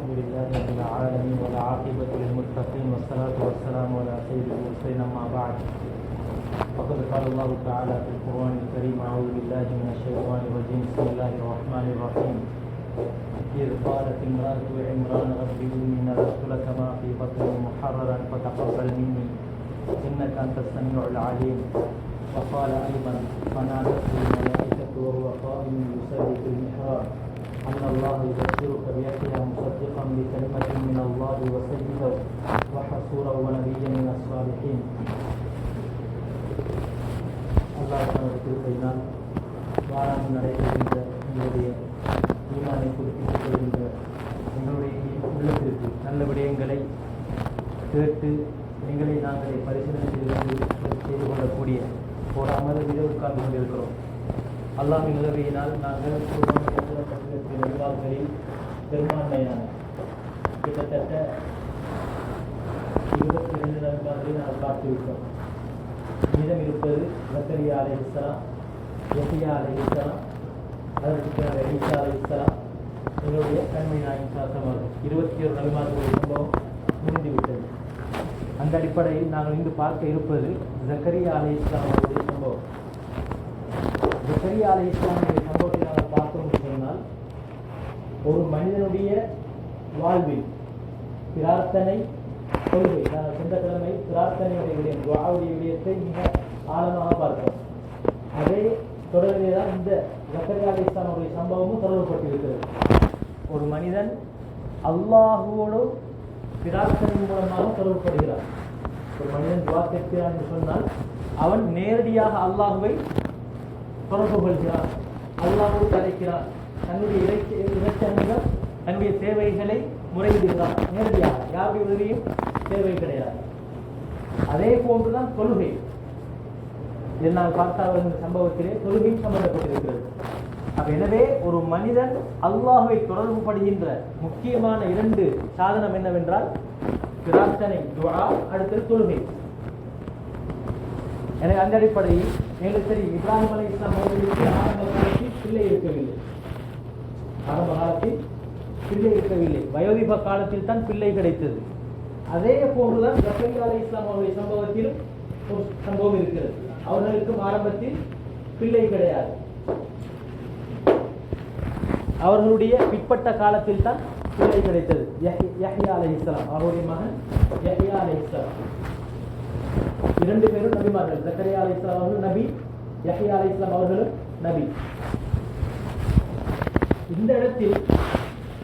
الحمد لله رب العالمين والعاقبة للمتقين والصلاة والسلام على سيد المرسلين أما بعد فقد قال الله تعالى في القرآن الكريم أعوذ بالله من الشيطان الرجيم بسم الله الرحمن الرحيم إذ قالت امرأة عمران رب إني نذرت لك ما في بطني محررا فتقبل مني إنك أنت السميع العليم. وقال أيضا فنادته الملائكة وهو قائم يصلي في المحراب أن الله يبشرك بيحيى مصدقا بكلمة من الله وسيدا وحصورا ونبيا من الصالحين. அல்லாஹ் தனது திருப்பதினால் வாராமல் நடைபெறுகின்ற எங்களுடைய ஈமானை குறிப்பிட்டுக் கொள்கின்ற எங்களுடைய உள்ளத்திற்கு நல்ல விடயங்களை கேட்டு எங்களை நாங்களே பரிசீலனை செய்து கொள்ளக்கூடிய ஒரு அமர்வில் உட்கார்ந்து கொண்டிருக்கிறோம். அல்லாஹ்வின் உதவியினால் நாங்கள் நிர்வாகங்களில் பெரும்பான்மையான கிட்டத்தட்ட 22 நண்பர்களை நாங்கள் பார்த்துவிட்டோம். மீதம் இருப்பது ஜக்கரியா அலைஹிஸ்ஸலாம், யஹ்யா அலைஹிஸ்ஸலாம், அதற்கு பிறகு ஈசா அலைஹிஸ்ஸலாம், எங்களுடைய கண்மை நாயகம் சாசமாக 21 நபிமார்களுடைய சம்பவம் முடிந்துவிட்டது. அந்த அடிப்படையில் நாங்கள் இங்கு பார்க்க இருப்பது ஜக்கரியா அலைஹிஸ்ஸலாம் அவருடைய சம்பவம். ஜக்கரியா அலைஹிஸ்ஸலாமுடைய சம்பவத்தை நாங்கள் பார்த்தோம் சொன்னால், ஒரு மனிதனுடைய வாழ்வில் பிரார்த்தனை கொள்கை, நாங்கள் சென்ற கிழமை பிரார்த்தனையுடைய விடயம், துஆவுடைய விடயத்தை மிக ஆழமாக பார்த்தோம். அதே தொடர்பிலே தான் இந்த ஜக்கரியா அலைஹிஸ்ஸலாமுடைய சம்பவமும் தொடர்புபட்டிருக்கிறது. ஒரு மனிதன் அல்லாஹுவோடு பிரார்த்தனை மூலமாக தொடர்புபடுகிறான். ஒரு மனிதன் துஆ கேட்கிறான் என்று சொன்னால் அவன் நேரடியாக அல்லாஹுவை தொடர்பு கொள்கிறான், அல்லாஹ்வோடு கதைக்கிறான், தன்னுடைய இலட்சணங்கள் தன்னுடைய தேவைகளை முறையிடுகிறான் நேரடியாக, யாருடைய உதவியும் தேவை கிடையாது. அதே போன்றுதான் தொழுகை. இதில் நான் பார்த்தால் இந்த சம்பவத்திலே தொழுகை சம்பந்தப்பட்டிருக்கிறது. எனவே ஒரு மனிதன் அல்லாஹுவை தொடர்பு படுகின்ற முக்கியமான 2 சாதனம் என்னவென்றால் பிரார்த்தனை, துஆ, அடுத்தது தொழுகை. எனவே அந்த அடிப்படையில் எங்களுக்கு தெரியும், இப்ராஹிம் அலைஹிஸ்ஸலாம் அவர்களுக்கு ஆரம்ப காலத்தில் பிள்ளை இருக்கவில்லை. ஆரம்ப காலத்தில் பிள்ளை இருக்கவில்லை, வயோதிப காலத்தில் தான் பிள்ளை கிடைத்தது. அதே போன்றுதான் ஜக்கரியா அலைஹிஸ்ஸலாம் அவருடைய சம்பவத்திலும் ஒரு சம்பவம் இருக்கிறது. அவர்களுக்கும் ஆரம்பத்தில் பிள்ளை கிடையாது. அவர்களுடைய பிற்பட்ட காலத்தில் தான் பிள்ளை கிடைத்தது. யஹ்யா அலைஹிஸ்ஸலாம் அவருடைய மகன் யஹ்யா அலைஹிஸ்ஸலாம். 2 பேரும் நபிமார்கள். ஜக்கரியா அலைஹிஸ்ஸலாம் அவர்கள் நபி, யஹ்யா அலைஹிஸ்ஸலாம் அவர்களும் நபி. இந்த இடத்தில்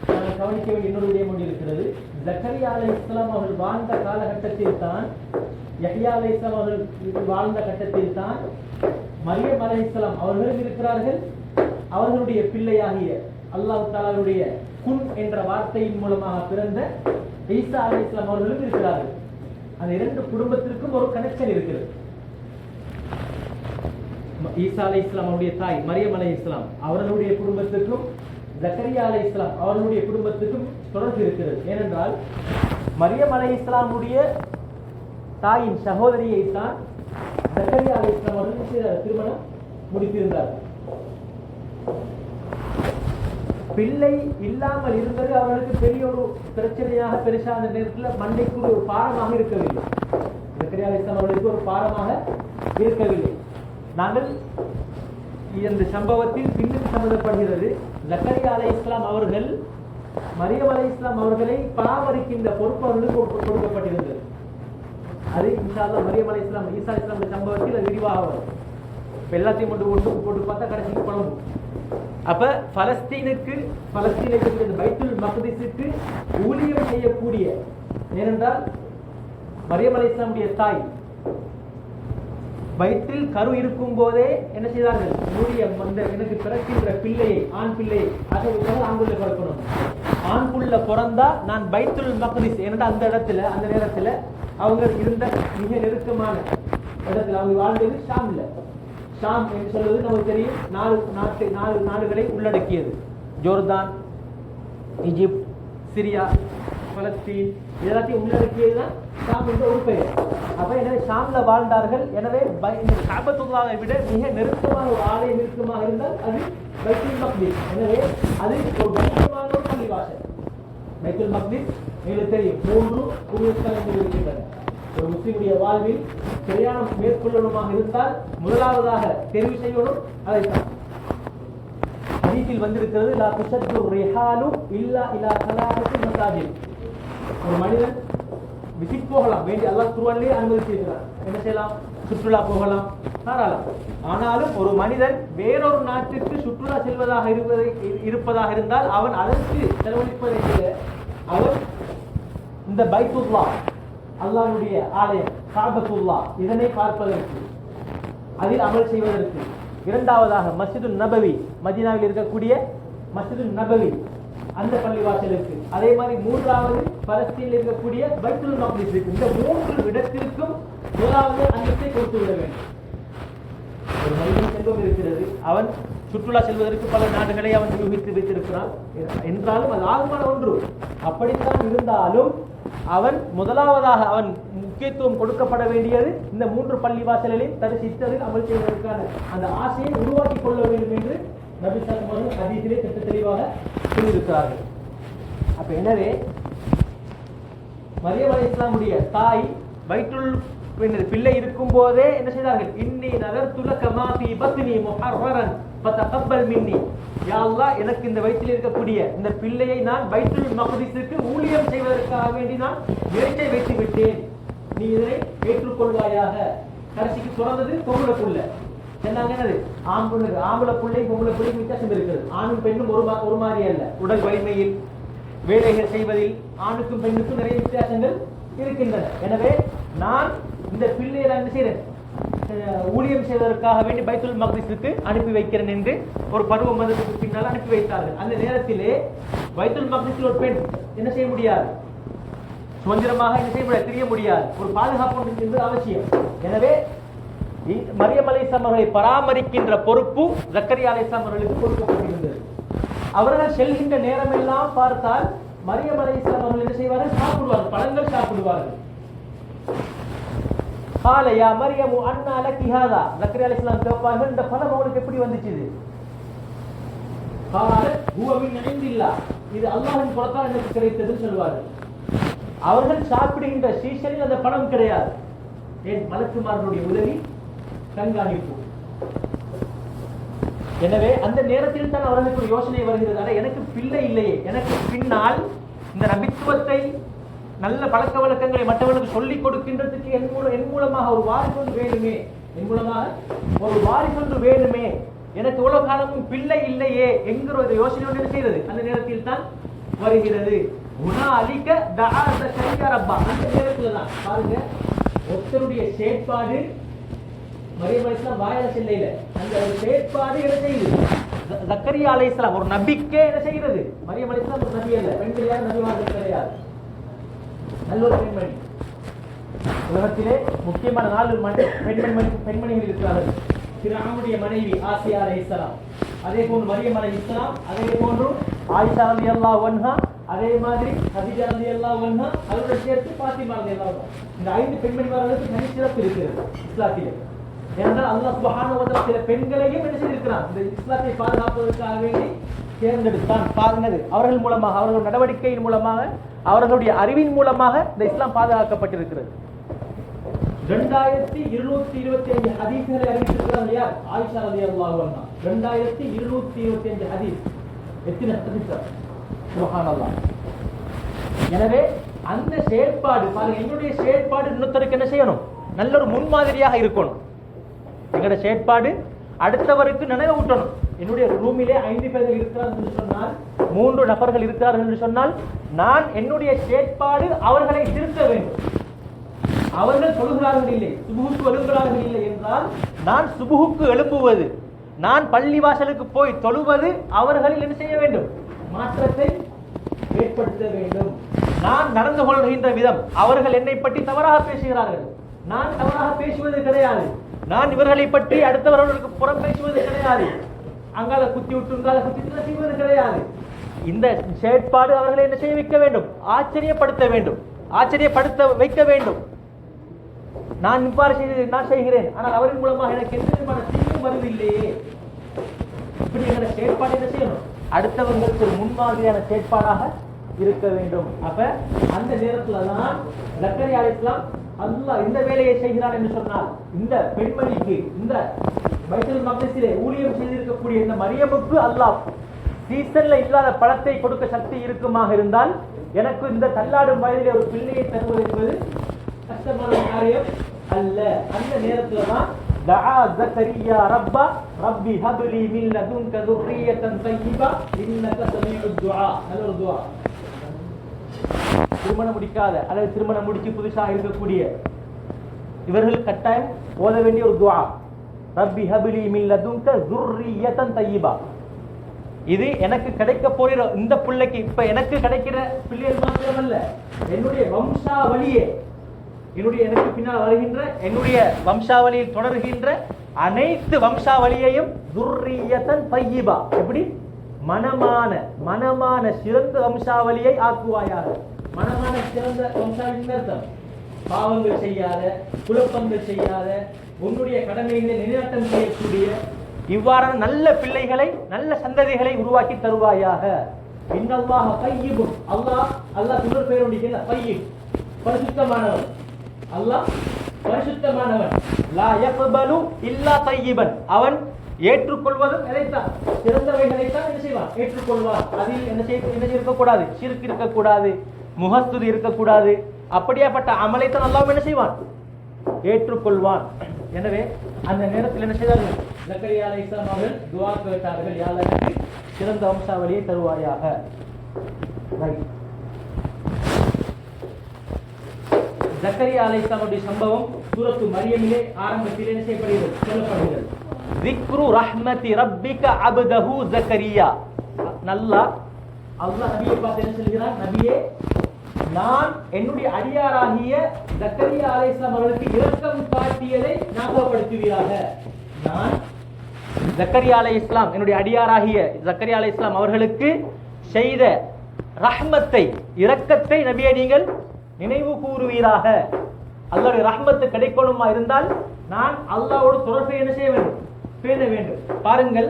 நான் கவனிக்க வேண்டிய இன்னொரு விடயம் ஒன்று இருக்கிறது. ஜக்கரியா அலைஹிஸ்ஸலாம் அவர்கள் வாழ்ந்த காலகட்டத்தில் தான், யஹ்யா அலைஹிஸ்ஸலாம் அவர்கள் வாழ்ந்த கட்டத்தில் தான் மரியம் அலைஹிஸ்ஸலாம் அவர்களும் இருக்கிறார்கள். அவர்களுடைய பிள்ளையாகிய அல்லாஹ் தஆலாவுடைய குன் என்ற வார்த்தையின் மூலமாக பிறந்த ஈசா அலைஹிஸ்ஸலாம் அவர்களும் இருக்கிறார்கள். அந்த 2 குடும்பத்திற்கும் ஒரு கனெக்ஷன் இருக்கிறது. ஈசா அலைஹிஸ்ஸலாம் அவருடைய தாய் மரியம் அலைஹிஸ்ஸலாம் அவர்களுடைய குடும்பத்திற்கும் ஜக்கரியா அலைஹிஸ்ஸலாம் அவர்களுடைய குடும்பத்துக்கும் தொடர்பு இருக்கிறது. ஏனென்றால் மரியம் அலைஹிஸ்ஸலாமுடைய தாயின் சகோதரியை தான் ஜக்கரியா அலைஹிஸ்ஸலாம் அவர்கள் திருமணம் முடித்திருந்தார்கள். பிள்ளை இல்லாமல் இருந்தது அவர்களுக்கு பெரிய ஒரு பிரச்சனையாக, பெருசான நேரத்தில் மண்டைக்குரிய ஒரு பாரமாக இருக்கவில்லை. ஜக்கரியா அலைஹிஸ்ஸலாம் அவர்களுக்கு ஒரு பாரமாக இருக்கவில்லை. நாங்கள் இந்த சம்பவத்தில் பின்னுக்கு சம்பந்தப்படுகிறது. ஜக்கரியா அலைஹிஸ்ஸலாம் அவர்கள் மரியம் அலைஹிஸ்ஸலாம் அவர்களை பராமரிக்கின்ற பொறுப்பு அவர்களுக்கு கொடுக்கப்பட்டிருந்தது. அது இன்ஷா அல்லாஹ் மரியம் அலைஹிஸ்ஸலாம் ஈசா அலைஹிஸ்ஸலாம் சம்பவத்தில் அது விரிவாக வரும். எல்லாத்தையும் போட்டு பார்த்தா கடைசிக்கு பழகும். அப்ப பலஸ்தீனுக்கு பைத்துல் மக்திஸுக்கு ஊழியம் செய்யக்கூடிய, ஏனென்றால் மரியம் அலைஹிஸ்ஸலாமுடைய தாய் வயிற்றில் கரு இருக்கும் போதே என்ன செய்தார்கள், எனக்கு பிறக்கின்ற பிள்ளையை, ஆண் பிள்ளையை, அதை ஆண்குள்ள பிறக்கணும், ஆண்குள்ள பிறந்தா நான் பைத்துல் மக்திஸ், ஏனென்றால் அந்த இடத்துல அந்த நேரத்துல அவங்க இருந்த மிக நெருக்கமான இடத்துல அவங்க வாழ்ந்தது ஷாம்ல. ஷாம் என்று சொல்வது நமக்கு தெரியும், 4 நாடுகளை உள்ளடக்கியது. ஜோர்தான், ஈஜிப்ட், சிரியா, பலஸ்தீன், இதெல்லாத்தையும் உள்ளடக்கியதுதான் ஷாம் என்ற ஒரு பெயர். அப்ப எனவே ஷாம்ல வாழ்ந்தார்கள். எனவே இந்த கஅபத்துல்லாஹை விட மிக நெருக்கமான ஒரு ஆலயம் இருக்குமாக இருந்தால் அது பைத்துல் மக்திஸ். எனவே அது ஒரு நெருக்கமான ஒரு பள்ளிவாசல். பைத்துல் மக்திஸ் எங்களுக்கு தெரியும் 3 புனிதஸ்தலங்கள் இருக்கின்றன. ஒரு முஸ்லிமுடைய வாழ்வில் பிரயாணம் மேற்கொள்ளணுமாக இருந்தால் முதலாவதாக தெரிவு செய்யணும் அதைத்தான். ஹதீஸில் வந்திருக்கிறது, லா துஷத்து ரிஹாலு இல்லா இலா ஸலாத்தி மசாஜித். ஒரு மனிதன் விசிட் போகலாம், வேண்டி அல்லாஹ் குர்ஆனிலே அனுமதிச்சிருக்கிறார். என்ன செய்யலாம்? சுற்றுலா போகலாம், தாராளம். ஆனாலும் ஒரு மனிதன் வேறொரு நாட்டிற்கு சுற்றுலா செல்வதாக இருப்பதாக இருந்தால் அவன் அதற்கு செலவழிப்பதை விட அவன் இந்த பைத்துல்லாஹ் அல்லாஹ்வுடைய ஆலயம் காபத்துல்லாஹ் இதனை பார்ப்பதற்கு, அதில் அமல் செய்வதற்கு, இரண்டாவதாக மஸ்ஜிதுன் நபவி மதீனாவில் இருக்கக்கூடிய மஸ்ஜிதுன் நபவி அந்த பள்ளிவாசலுக்கு, அதே மாதிரி மூன்றாவது பலஸ்தீனில் இருக்கக்கூடிய பைத்துல் மக்திஸ் இருக்கு. இந்த 3 இடத்திற்கும் முதலாவது அந்தத்தை கொடுத்து விட வேண்டும். ஒரு மனிதன் செல்வம் இருக்கிறது, அவன் சுற்றுலா செல்வதற்கு பல நாடுகளை அவன் யூகித்து வைத்திருக்கிறான் என்றாலும் அது ஆகுமான ஒன்று. அப்படித்தான் இருந்தாலும் அவன் முதலாவதாக அவன் முக்கியத்துவம் கொடுக்கப்பட வேண்டியது இந்த 3 பள்ளிவாசல்களையும் தரிசித்ததில் அமல் செய்வதற்கான அந்த ஆசையை உருவாக்கி கொள்ள வேண்டும் என்று நபி ஸல்லல்லாஹு அலைஹி வஸல்லம் ஹதீஸிலே தெளிவாக சொல்லியிருக்கிறார்கள். அப்ப எனவே மரியம் அலைஹிஸ்ஸலாமுடைய தாய் பைத்துல் பிள்ளை இருக்கும் போதே என்ன செய்தார்கள்? இன்னி நதர்து லக மா ஃபீ பத்னி முஹர்ரரன் ஃபதகப்பல் மின்னி. யா அல்லாஹ், எனக்கு இந்த வயிற்றில் இருக்கக்கூடிய இந்த பிள்ளையை நான் பைத்துல் மக்திஸுக்கு ஊழியம் செய்வதற்காக வேண்டி நான் நினைச்சை வைத்து விட்டேன், நீ இதனை ஏற்றுக்கொள்வாயாக. கடைசிக்கு பிறந்தது பொம்பளை புள்ள. என்னது? ஆம்பளை பிள்ளை பொம்பளை பிள்ளை வித்தியாசம் இருக்கிறது. ஆணும் பெண்ணும் ஒரு மாதிரி அல்ல. உடல் வலிமையில், வேலைகள் செய்வதில் ஆணுக்கும் பெண்ணுக்கும் நிறைய வித்தியாசங்கள் இருக்கின்றன. எனவே நான் இந்த பிள்ளையை என்ன செய்கிறேன்? ஊழியம் செய்வதற்காக வேண்டி பைத்துல் மக்திஸுக்கு அனுப்பி வைக்கிறேன் என்று ஒரு பருவம் வந்ததுக்கு பின்னால் அனுப்பி வைத்தார்கள். அந்த நேரத்திலே பைத்துல் மக்திஸில் ஒரு பெண் என்ன செய்ய முடியாது, சுதந்திரமாக என்ன செய்ய முடியாது, தெரிய முடியாது. ஒரு பாதுகாப்பு என்பது அவசியம். எனவே மரியம் அலைஹிஸ்ஸலாம் அவர்களை பராமரிக்கின்ற பொறுப்பு ஜக்கரியா அலைஹிஸ்ஸலாம் அவர்களுக்கு கொடுக்கப்பட்டிருந்தது. அவர்கள் செல்கின்ற நேரமெல்லாம் பார்த்தால் மரியம் அலைஹிஸ்ஸலாம் அவர்கள் என்ன செய்வார்கள்? சாப்பிடுவார்கள், பழங்கள் சாப்பிடுவார்கள். قال يا مريم أنى لك هذا. زكريا عليه السلام கேட்பார்கள், இந்த பழம் உங்களுக்கு எப்படி வந்துச்சு? قالت هو من عند الله. இது அல்லாஹ்வின் புறத்தால் எனக்கு கிடைத்தது சொல்வார்கள். அவர்கள் சாப்பிடுகின்ற சீசனில் அந்த பழம் கிடையாது. ஏன்? மலக்குமாரனுடைய உதவி, கண்காணிப்பு. எனவே அந்த நேரத்தில் தான் அவர்களுக்கு ஒரு யோசனை வருகிறது, எனக்கு பிள்ளை இல்லையே, எனக்கு பின்னால் இந்த நபித்துவத்தை நல்ல பழக்க வழக்கங்களை மற்றவர்களுக்கு சொல்லிக் கொடுக்கின்றதுக்கு என் மூலமாக ஒரு வாரிசொன்று வேணுமே, என் மூலமாக ஒரு வாரிசொன்று வேணுமே, எனக்கு இவ்வளவு காலமும் பிள்ளை இல்லையே என்கிற ஒரு யோசனையோடு என்ன செய்கிறது? அந்த நேரத்தில் தான் வருகிறது. உனாலிக தஆ ஜக்கரியா ரப்பா. அந்த நேரத்தில் தான் பாருங்க, ஒருத்தருடைய செயற்பாடு மரியம் அலைஹிஸ்ஸலாம் வாயால செல்லையில, அந்த ஒரு செயற்பாடு என்ன செய்யுது? ஜக்கரியா அலைஹிஸ்ஸலாம் ஒரு நபிக்கே என்ன செய்கிறது? மரியம் அலைஹிஸ்ஸலாம் ஒரு நபி அல்ல, பெண்கள் யாரும் நபிமார்கள் கிடையாது, நல்ல ஒரு பெண்மணி. உலகத்திலே முக்கியமான 4 பெண்மணிகள் இருக்கிறார்கள். ஃபிரௌனுடைய மனைவி ஆசியா அலைஹிஸ்ஸலாம், அதே போன்று மரியம் அலைஹிஸ்ஸலாம், அதே போன்று ஆயிஷா ரலியல்லாஹு அன்ஹா, அதே மாதிரி ஹதீஜா ரலியல்லாஹு அன்ஹா, அதோடு சேர்த்து ஃபாத்திமா ரலியல்லாஹு அன்ஹா. இந்த 5 பெண்மணிகளுக்கு தனி சிறப்பு இருக்கிறது இஸ்லாத்திலே. ஏனென்றால் அல்லாஹ் சுப்ஹானஹு வ தஆலா சில பெண்களையும் என்ன செய்திருக்கிறான்? இந்த இஸ்லாத்தை பாதுகாப்பதற்காக வேண்டி தேர்ந்தெடுத்தான். பாருங்கள், அவர்கள் மூலமாக, அவர்கள் நடவடிக்கையின் மூலமாக, அவர்களுடைய அறிவின் மூலமாக இந்த இஸ்லாம் பாதுகாக்கப்பட்டிருக்கிறது. 2225 ஹதீஸ்களை அறிவித்திருக்கிறார் யார்? ஆயிஷா ரலியல்லாஹு அன்ஹா. 2225 ஹதீஸ். எத்தனை ஹதீஸ்? சுப்ஹானல்லாஹ். எனவே அந்த செயற்பாடு பாருங்க, எங்களுடைய செயற்பாடு இன்னொருத்தருக்கு என்ன செய்யணும்? நல்ல ஒரு முன்மாதிரியாக இருக்கணும். எங்களுடைய செயற்பாடு அடுத்தவருக்கு நினைவு ஊட்டணும். என்னுடைய ரூமிலே 5 பேர்கள் இருக்கிறார்கள் என்று சொன்னால், 3 நபர்கள் இருக்கிறார்கள் என்று சொன்னால், நான் என்னுடைய செயற்பாடு அவர்களை திருத்த வேண்டும். அவர்கள் சொல்கிறார்கள் இல்லை, சுபுகுக்கு எழும்புகிறார்கள் இல்லை என்றால், நான் சுபுகுக்கு எழும்புவது, நான் பள்ளிவாசலுக்கு போய் தொழுவது அவர்களில் என்ன செய்ய வேண்டும்? மாற்றத்தை ஏற்படுத்த வேண்டும். நான் நடந்து கொள்கின்ற விதம், அவர்கள் என்னை பற்றி தவறாக பேசுகிறார்கள், நான் தவறாக பேசுவது கிடையாது, நான் இவர்களை பற்றி அடுத்தவர்களுக்கு புறம் பேசுவது கிடையாது, அங்கால குத்தி விட்டு உங்கால குத்தி செய்வது கிடையாது. இந்த செயற்பாடு அவர்களை என்ன செய்ய வைக்க வேண்டும்? ஆச்சரியப்படுத்த வேண்டும், ஆச்சரியப்படுத்த வைக்க வேண்டும். நான் இவ்வாறு செய்து நான் செய்கிறேன், ஆனால் அவரின் மூலமாக எனக்கு எந்த விதமான தீங்கும் வருவதில்லையே. இப்படி எங்களை செயற்பாடு என்ன செய்யணும்? அடுத்தவங்களுக்கு ஒரு முன்மாதிரியான செயற்பாடாக இருக்க வேண்டும். அப்ப அந்த நேரத்துல தான் ஜக்கரியா அலைஹிஸ்ஸலாம் அல்லாஹ் இந்த வேலையை செய்கிறான் என்று சொன்னால், இந்த பெண்மணிக்கு, இந்த பைத்துல் மக்திஸிலே ஊழியம் செய்திருக்கக்கூடிய இந்த மரியமுக்கு அல்லாஹ் சீசன்ல இல்லாத பழத்தை கொடுக்க சக்தி இருக்குமாக இருந்தால், எனக்கு இந்த தள்ளாடும் வயதிலே ஒரு பிள்ளையை தருவது என்பது கஷ்டமான காரியம் அல்ல. அந்த நேரத்துல தான் தஆ ஜக்கரியா ரப்பா ரப்பி ஹப்லி மின் லதுன்க ذُرِّيَّةً طَيِّبَةً இன்னக ஸமீஉத் துஆ. நல்ல ஒரு துஆ. திருமணம் முடிக்காத அல்லது திருமணம் முடிச்சு புதுசாக இருக்கக்கூடிய இவர்கள் கட்டாயம் ஓத வேண்டிய ஒரு துஆ, ரப்பி ஹப்லி மின் லதுன்க ذُرِّيَّةً طَيِّبَةً. இது எனக்கு கிடைக்க போகிற இந்த பிள்ளைக்கு, இப்ப எனக்கு கிடைக்கிற பிள்ளைகள் மாத்திரமல்ல, என்னுடைய வம்சாவளியே, எனக்கு பின்னால் வருகின்ற என்னுடைய வம்சாவளியில் தொடர்கின்ற அனைத்து வம்சாவளியையும் துர்ரியத்தன் பையிபா, எப்படி மனமான சிறந்த வம்சாவளியை ஆக்குவாயாக. மனமான சிறந்த வம்சாவளியின் அர்த்தம் பாவங்கள் செய்யாத, குழப்பங்கள் செய்யாத, உன்னுடைய கடமைகளை நிலைநாட்டம் செய்யக்கூடிய இவ்வாறான நல்ல பிள்ளைகளை, நல்ல சந்ததிகளை உருவாக்கி தருவாயாக. இன்னல்லாஹ தய்யிபுன். அல்லாஹ் இன்னொரு பேர் உண்டிக்கல, தய்யிப், பரிசுத்தமானவன். அல்லாஹ் பரிசுத்தமானவன். லா யக்பலு இல்லா தய்யிபன். அவன் ஏற்றுக்கொள்வதும் எதைத்தான், சிறந்தவைகளைத்தான் என்ன செய்வான், ஏற்றுக்கொள்வான். அதில் என்ன இருக்கக்கூடாது, ஷிர்க் இருக்கக்கூடாது, முஹஸ்துதி இருக்கக்கூடாது. அப்படியாப்பட்ட அமலைத்தான் அல்லாஹ் என்ன செய்வான், ஏற்றுக்கொள்வான். எனவே அந்த நேரத்தில் என்ன செய்தார்கள், ஜக்கரியா அலைஹிஸ்ஸலாம் அவர்கள் துஆ கேட்டார்கள், யா அல்லாஹ் எனக்கு சிறந்த வம்சாவளியை தருவாயாக. ஜக்கரியா அலைஹிஸ்ஸலாமுடைய சம்பவம் சூரத்து மரியமிலே ஆரம்பத்தில் என்ன செய்யப்படுகிறது, சொல்லப்படுகிறது. ذிக்ரு ரஹ்மதி ரப்பிக அப்தஹு ஜக்கரியா. அல்லாஹ் நபியை பார்த்து என்ன சொல்கிறார், நபியே நான் என்னுடைய அடியாராகிய ஜக்கரியா அலைஹிஸ்ஸலாம் அவர்களுக்கு இரக்கம் காட்டியதை ஞாபகப்படுத்துவீராக. நான் ஜக்கரியா அலைஹிஸ்ஸலாம் என்னுடைய அடியாராகிய ஜக்கரியா அலைஹிஸ்ஸலாம் அவர்களுக்கு செய்த ரஹ்மத்தை, இரக்கத்தை நபியே நீங்கள் நினைவு கூறுவீராக. அல்லாஹ்வுடைய ரஹ்மத்து கிடைக்கணுமா இருந்தால் நான் அல்லாஹ்வோடு தொடர்பை என்ன செய்ய வேண்டும், பேண வேண்டும். பாருங்கள்,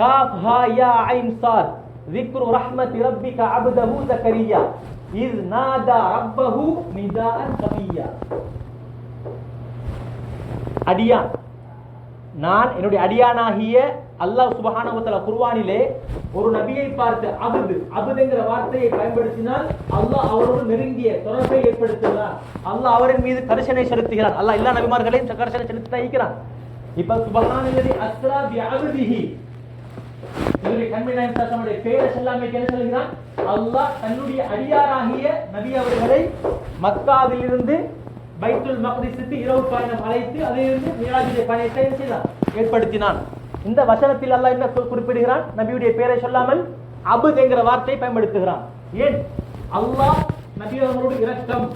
காஃப் ஹா யா ஐன் ஸாத் ذிக்ரு ரஹ்மதி ரப்பிக அப்தஹு ஜக்கரியா இஸ் நாதா ரப்பஹு நிதாஅன் கஃபியா. அடியான், நான் என்னுடைய அடியானாகிய அல்லாஹ் சுப்ஹானஹு வ தஆலா குர்ஆனிலே ஒரு நபியை பார்த்து அபுதுங்கிற வார்த்தையை பயன்படுத்தினால் அல்லாஹ் அவரோடு நெருங்கிய தொடர்பை ஏற்படுத்துகிறார். அல்லாஹ் அவரின் மீது கரிசனை செலுத்துகிறான். அல்லாஹ் எல்லா நபிமார்களையும் கரிசனை செலுத்தி வைக்கிறான். இப்ப சுப்ஹானல்லதி அஸ்ரா பி அப்திஹி, இவருடைய கண்மணி தன்னுடைய பெயரை சொல்லாமல் என்ன சொல்கிறான், அல்லாஹ் தன்னுடைய அடியாராகிய நபி அவர்களை மக்காவிலிருந்து பைத்துல் மக்திஸுக்கு இரவு பயணம் அழைத்து அதிலிருந்து மிராஜுடைய பயணத்தை ஏற்படுத்தினான். இந்த வசனத்தில் அல்லாஹ் என்ன குறிப்பிடுகிறான், நபியுடைய பெயரை சொல்லாமல் அபுத் என்கிற வார்த்தையை பயன்படுத்துகிறான். ஏன், அல்லாஹ் நபி அவர்களோடு இரக்கம்.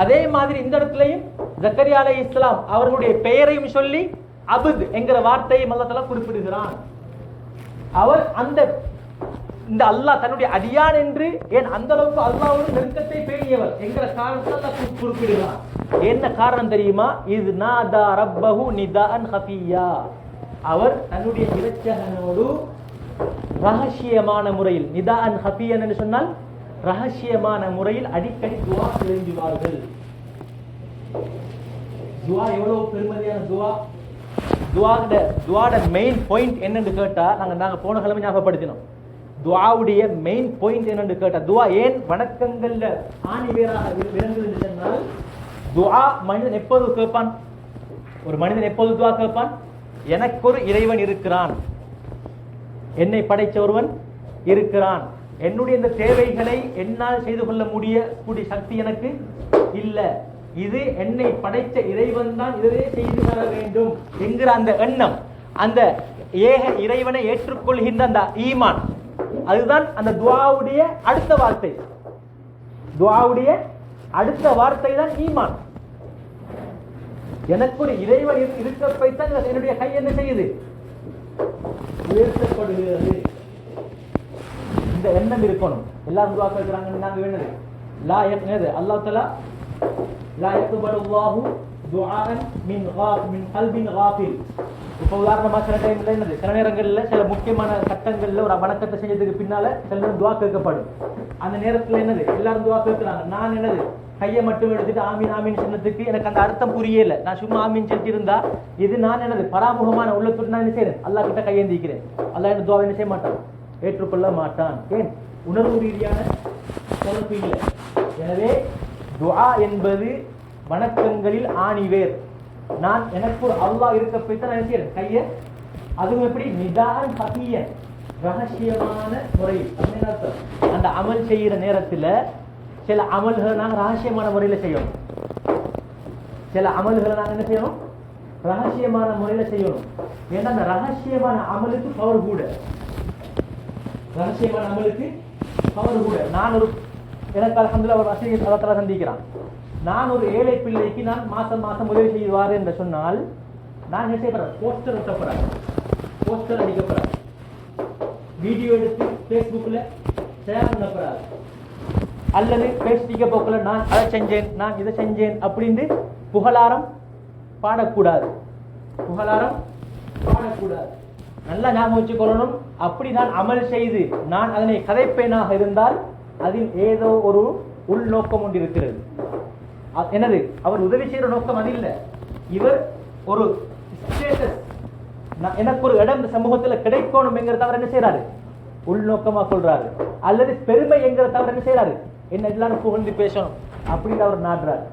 அதே மாதிரி இந்த இடத்துலையும் ஜக்கரியா அலைஹிஸ்ஸலாம் அவர்களுடைய பெயரையும் சொல்லி அபுத் என்கிற வார்த்தையை அல்லாஹ் தஆலா குறிப்பிடுகிறான். அவர் இந்த அல்லாஹ் தன்னுடைய அடியான் என்று ஏன் அந்த அளவுக்கு அல்லாஹ்வோடு நெருக்கத்தை பேணியவர் என்கிற காரணத்தை அல்லாஹ் குறிப்பிடுகிறான். என்ன காரணம் தெரியுமா, இது நாதா ரப்பஹு நிதாஅன் கஃபியா. அவர் தன்னுடைய இரட்சகனோடு ரகசியமான முறையில், நிதாஅன் கஃபியன் என்று சொன்னால் ரகசியமான முறையில் அடிக்கடி துஆ செய்வார்கள். துஆ எவ்வளவு பெருமதியான துஆ. துஆட மெயின் பாயிண்ட் என்னன்னு கேட்டா, நாங்க போன கிழமை ஞாபகப்படுத்தினோம். துஆவுடைய மெயின் பாயிண்ட் என்னன்னு கேட்டா, துஆ ஏன் வணக்கங்கள்ல ஆணிவேராக விளங்குதுன்னு சொன்னால், துஆ மனிதன் எப்போது கேட்பான், ஒரு மனிதன் எப்போது துஆ கேட்பான், எனக்கு ஒரு இறைவன் இருக்கிறான், என்னை படைச்ச ஒருவன் இருக்கிறான், என்னுடைய இந்த தேவைகளை என்னால் செய்து கொள்ள கூடிய சக்தி எனக்கு இல்ல, இது என்னை படைத்த இறைவன் தான் இதை செய்து தர வேண்டும் என்கிற அந்த எண்ணம், அந்த ஏக இறைவனை ஏற்றுக்கொள்கின்ற அந்த ஈமான், அதுதான் அந்த துஆவுடைய அடுத்த வார்த்தை. துஆவுடைய அடுத்த வார்த்தை தான் ஈமான். எனக்கு ஒரு இறைவன் இருக்கப்பைத்தான் என்னுடைய கை என்ன செய்யுது, உயர்த்தப்படுகிறது. இந்த எண்ணம் இருக்கணும். எல்லாரும் துஆ கேட்கிறாங்க, நாங்க வேணுது லா யக்னது அல்லாஹ் தஆலா லா யக்பலுல்லாஹு துஆஅன் மின் கல்பின் காஃபில். இப்போ உதாரணமாக சில டைம்ல என்னது, சில நேரங்களில் சில முக்கியமான சட்டங்களில் ஒரு வணக்கத்தை செஞ்சதுக்கு பின்னால சில நேரம் துவா கேட்கப்படும். அந்த நேரத்தில் என்னது, எல்லாரும் துவா கேட்கிறாங்க. நான் என்னது கையை மட்டும் எடுத்துட்டு ஆமீன் ஆமீன் சொன்னதுக்கு எனக்கு அந்த அர்த்தம் புரியல. நான் சும்மா ஆமீன் சொல்லிட்டு இருந்தா இது நான் என்னது பராமுகமான உள்ளத்துடன் நான் என்ன செய்யறேன், அல்லாஹ் கிட்ட கையேந்திக்கிறேன். அல்லாஹ் என்ன துவா என்ன செய்ய மாட்டான், ஏற்றுக்கொள்ள மாட்டான். ஏன்? உணர்வு ரீதியான தொடர்பு இல்லை. எனவே துஆ என்பது வணக்கங்களில் ஆணிவேர். நான் எனக்கு ஒரு அல்லாஹ் இருக்க போய்தான் நான் செய்யறேன் கையை, அதுவும் எப்படி நிதான் ஹஃபியன், ரகசியமான முறையில். அந்த அமல் செய்யற நேரத்தில் சில அமல்களை நாங்கள் ரகசியமான முறையில் செய்யணும். சில அமல்களை நாங்கள் என்ன செய்யணும், ரகசியமான முறையில் செய்யணும். ஏன்னா அந்த ரகசியமான அமலுக்கு பவர் கூட, ரகசியமான அமலுக்கு பவர் கூட. நான் ஒரு எனக்கு அல்ஹம்துலில்லாஹ் ஒரு வசதியை அல்லாஹ் சந்திக்கிறான். நான் ஒரு ஏழை பிள்ளைக்கு நான் மாசம் மாசம் உதவி செய்வார் என்று சொன்னால் நான் என்ன செய்யப்படுறேன், போஸ்டர் ஒட்டப்படுறேன், போஸ்டர் அடிக்கப்படுறேன், வீடியோ எடுத்து ஃபேஸ்புக்கில் ஷேர் பண்ணப்படுறாரு, அல்லது பேசிக்க போக்கில் நான் அதை செஞ்சேன் நான் இதை செஞ்சேன் அப்படின்னு புகழாரம் பாடக்கூடாது. புகழாரம் பாடக்கூடாது. நல்லா ஞாபகம் வச்சுக்கொள்ளணும். அப்படி நான் அமல் செய்து நான் அதனை கதைப்பேனாக இருந்தால் அதில் ஏதோ ஒரு உள்நோக்கம் ஒன்று இருக்கிறது. என்னது, அவர் உதவி செய்கிற நோக்கம் அது இல்லை. இவர் ஒரு ஸ்டேட்டஸ், எனக்கு ஒரு இடம் இந்த சமூகத்தில் கிடைக்கணும் என்கிற தவிர என்ன செய்யறாரு, உள்நோக்கமா சொல்றாரு. அல்லது பெருமை என்கிற தவிர என்ன செய்யறாரு, என்ன எல்லாரும் புகழ்ந்து பேசணும் அப்படின்னு அவர் நாடுறாரு.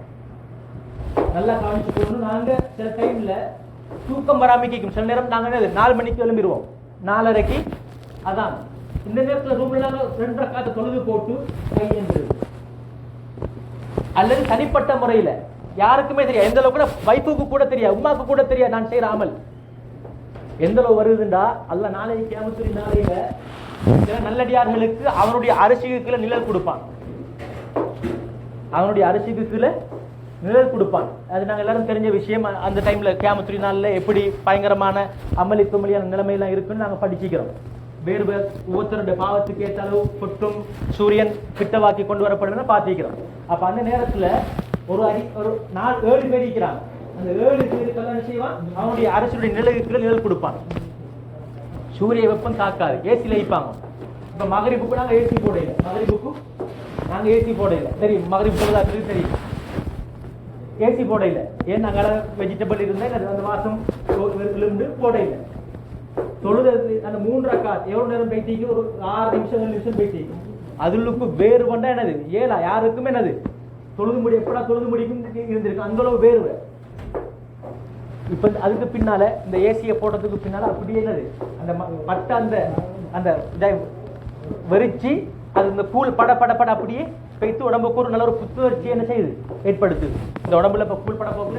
நல்லா கவனிச்சு போகணும். நாங்க சில டைம்ல தூக்கம் வராம கேட்கும். சில நேரம் நாங்க 4 மணிக்கு எழும்பிடுவோம், 4:30க்கு. அதான் இந்த நேரத்தில் ரூம்ல 2 ரக்காத்தை தொழுது போட்டு கையெழுந்து, அல்லது தனிப்பட்ட முறையில யாருக்குமே தெரியாது, எந்த அளவுக்கு கூட வைஃபுக்கு கூட தெரியாது, உமாக்கு கூட தெரியாது நான் செய்யற அமல் எந்த அளவு வருதுண்டா. அல்ல நாளைக்கு கியாமத்துடைய நாளையில சில நல்லடியார்களுக்கு அவனுடைய அரிசிக்கு கீழே நிழல் கொடுப்பான், அவனுடைய அரிசிக்கு கீழே நிழல் கொடுப்பான். அது நாங்கள் எல்லாரும் தெரிஞ்ச விஷயம். அந்த டைம்ல கியாமத்துடைய நாள்ல எப்படி பயங்கரமான அமளி துமளியான நிலைமையெல்லாம் இருக்குன்னு நாங்கள் படிச்சுக்கிறோம். வேறு வேறு ஒவ்வொருத்தருடைய பாவத்துக்கு ஏற்ற அளவு பொட்டும் சூரியன் கிட்டவாக்கி கொண்டு வரப்படுதுன்னு பார்த்திக்கிறோம். அப்ப அந்த நேரத்துல ஒரு 7 பேர் இருக்கிறாங்க. அந்த 7 பேருக்கெல்லாம் என்ன செய்வான், அவனுடைய அரசுடைய நிழலுக்கு நிழல் கொடுப்பான். சூரிய வெப்பம் தாக்காது, ஏசியில் வைப்பாங்க. இப்ப மகரிப்புக்கு நாங்கள் ஏசி போடையில, மகரிப்புக்கு நாங்கள் ஏசி போடையில தெரியும், மகரிப்பு பொழுதாக்குறது தெரியும், ஏசி போடையில. ஏன் நாங்கள் வெஜிடபிள் இருந்தேன் அந்த மாசம் விழுந்து போடையில தொழுது. அந்த 3 ரக்காத் எவ்வளவு நேரம் பேசிக்கு, ஒரு 6 நிமிஷம் 7 நிமிஷம் பேசிக்கும். அதுக்கு வேறு பண்ணா என்னது, ஏலா யாருக்குமே என்னது தொழுது முடி எப்படா தொழுது முடிக்கும் இருந்திருக்கு, அந்த அளவு வேறு. இப்ப அதுக்கு பின்னால இந்த ஏசியை போட்டதுக்கு பின்னால அப்படியே என்னது அந்த பட்ட அந்த அந்த வெறிச்சு அது இந்த கூழ் பட பட பட அப்படியே வைத்து உடம்புக்கு ஒரு நல்ல ஒரு புத்துணர்ச்சி என்ன செய்யுது ஏற்படுத்துது. இந்த உடம்புல இப்ப கூழ் பட போகல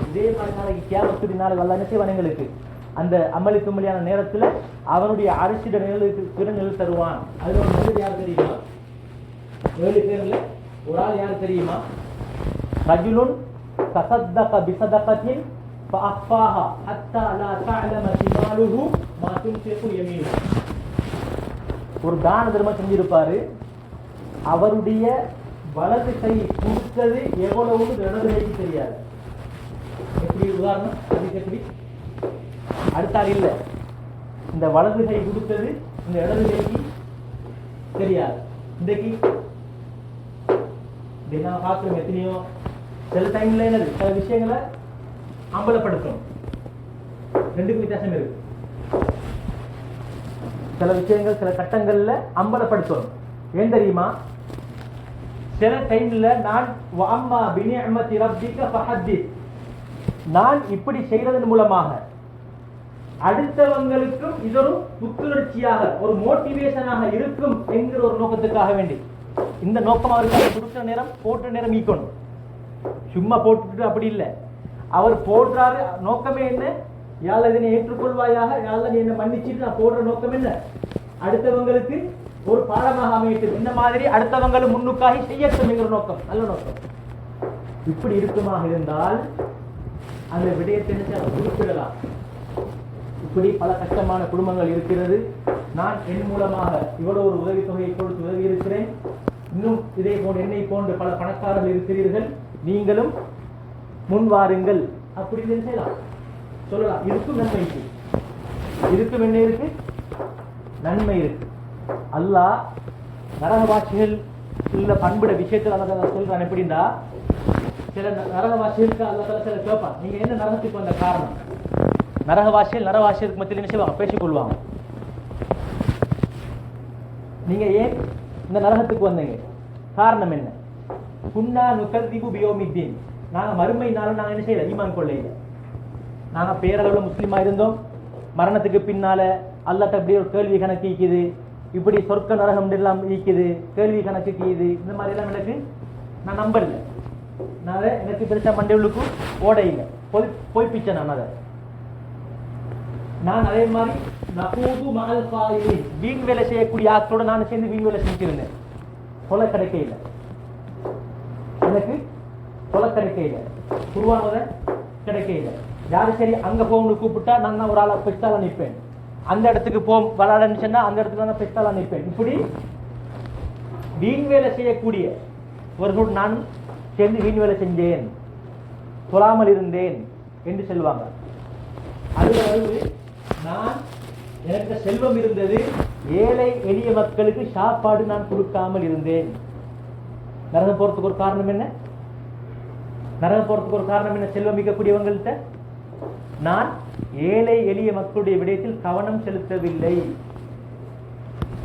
இதே மாதிரி நாளைக்கு கியாமத்துடைய நாள் வல்ல என்ன செய்வான் எங்களுக்கு அந்த அமளி தும்மலியான நேரத்துல அவனுடைய அரிசிட நிழலுக்கு நிழல் தருவான். அதுல ஒரு நிழல் யார் தெரியுமா, 7 பேர்ல ஒரு ஆள் யார் தெரியுமா, ரஜுலுன் தஸத்தக பிஸதகத்தின் ஃபஅஃபாஹா ஹத்தா லா தஅலம ஷிமாலுஹு மா துன்ஃபிகு யமீனுஹு. ஒரு தான தர்மம் செஞ்சிருப்பாரு, அவருடைய வலது கை கொடுத்தது எவ்வளவு இடது கைக்கு தெரியாது. எப்படி உதாரணம், அதுக்கு எப்படி அடுத்தாள் இல்லை, இந்த வலது கை கொடுத்தது இந்த இடது கைக்கு தெரியாது. இன்றைக்கு நான் பார்க்கிறோம் எத்தனையோ சில டைம்ல என்னது சில விஷயங்களை அம்பலப்படுத்தும். 2க்கும் வித்தியாசம் இருக்கு. சில விஷயங்கள் சில கட்டங்கள்ல அம்பலப்படுத்தணும். ஏன் தெரியுமா, சில டைம்ல நான் வஅம்மா பினிஅமதி ரப்பிக ஃபஹத்திஸ், நான் இப்படி செய்யறதன் மூலமாக அடுத்தவங்களுக்கும் இது ஒரு புத்துணர்ச்சியாக ஒரு மோட்டிவேஷனாக இருக்கும் என்கிற ஒரு நோக்கத்துக்காக வேண்டி இந்த நோக்கம் அவருக்கு கொடுத்த நேரம் போட்ட நேரம் ஈக்கணும். சும்மா போட்டுட்டு அப்படி இல்லை, அவர் போடுறாரு நோக்கமே என்ன, யாழ் இதனை ஏற்றுக்கொள்வாயாக, யாழ் நீ என்ன மன்னிச்சுட்டு நான் போடுற நோக்கம் என்ன, அடுத்தவங்களுக்கு ஒரு பாடமாக அமையட்டும், இந்த மாதிரி அடுத்தவங்களும் முன்னுக்காக செய்யட்டும் என்கிற நோக்கம், நல்ல நோக்கம். இப்படி இருக்குமாக இருந்தால் அந்த விடயத்தை குறிப்பிடலாம். இப்படி பல கஷ்டமான குடும்பங்கள் இருக்கிறது, நான் என் மூலமாக இவ்வளவு ஒரு உதவித்தொகையை கொடுத்து உதவி இருக்கிறேன், இன்னும் இதே போன்று என்னை போன்று பல பணக்காரர்கள் இருக்கிறீர்கள், நீங்களும் முன் வாருங்கள் அப்படின்னு செய்யலாம். சொல்லலாம். இதுக்கும் நன்மை இருக்கு, இதுக்கும் என்ன இருக்கு, நன்மை இருக்கு. அல்லாஹ் நரகவாசிகள் உள்ள பண்புட விஷயத்தில் அல்லாஹ் சொல்றான். எப்படின்னா, சில நரகவாசிகளுக்கு அல்லாஹ் சில கேட்பான், நீங்க என்ன நரகத்துக்கு வந்த காரணம்? நரகவாசிகளுக்கு மத்தியில் என்ன செய்வாங்க, பேசிக்கொள்வாங்க. நீங்க ஏன் இந்த நரகத்துக்கு வந்தீங்க, காரணம் என்ன? குன்னா நுகர்திபு பியோமித்தீன், நாங்க மறுமை நாள் நாங்க என்ன செய்யல, ஈமான் கொள்ளையில. நாங்க பேரளவுல முஸ்லீமா இருந்தோம், மரணத்துக்கு பின்னால அல்லாஹ் அப்படி ஒரு கேள்வி கணக்கு ஈக்குது, இப்படி சொர்க்க நரகம் எல்லாம் ஈக்குது, கேள்வி கணக்கு இது, இந்த மாதிரி எல்லாம் எனக்கு நான் நம்பல. நான் எனக்கு பெருசா மண்டேவுக்கு ஓட இல்லை, போய்ப்பிச்சேன். நான் அதே மாதிரி நகூது மகள் பாயிலி, வீண் வேலை செய்யக்கூடிய ஆட்களோட நான் சேர்ந்து வீண் வேலை செஞ்சிருந்தேன். கொலை கிடைக்க இல்லை எனக்கு, கொலை கிடைக்க இல்லை, குருவானதை கிடைக்க இல்லை. யாரு சரி அங்க போகணும்னு கூப்பிட்டா நான் தான் ஒரு ஆளை பெஸ்டால நிற்பேன். அந்த இடத்துக்கு விளையாடன்னு சொன்னா அந்த இடத்துக்கு நான் பெஸ்டால நிற்பேன். இப்படி வீண் வேலை செய்யக்கூடிய ஒருவரோடு நான் சேர்ந்து வீண் வேலை செஞ்சேன், சொல்லாமல் இருந்தேன் என்று சொல்லுவாங்க. அது நான் எனக்கு செல்வம் இருந்தது, ஏழை எளிய மக்களுக்கு சாப்பாடு நான் கொடுக்காமல் இருந்தேன். நரகம் போறதுக்கு ஒரு காரணம் என்ன? நரகம் போறதுக்கு ஒரு காரணம் என்ன? செல்வம் மிக்கக்கூடியவங்கள்ட்ட நான் ஏழை எளிய மக்களுடைய விடயத்தில் கவனம் செலுத்தவில்லை.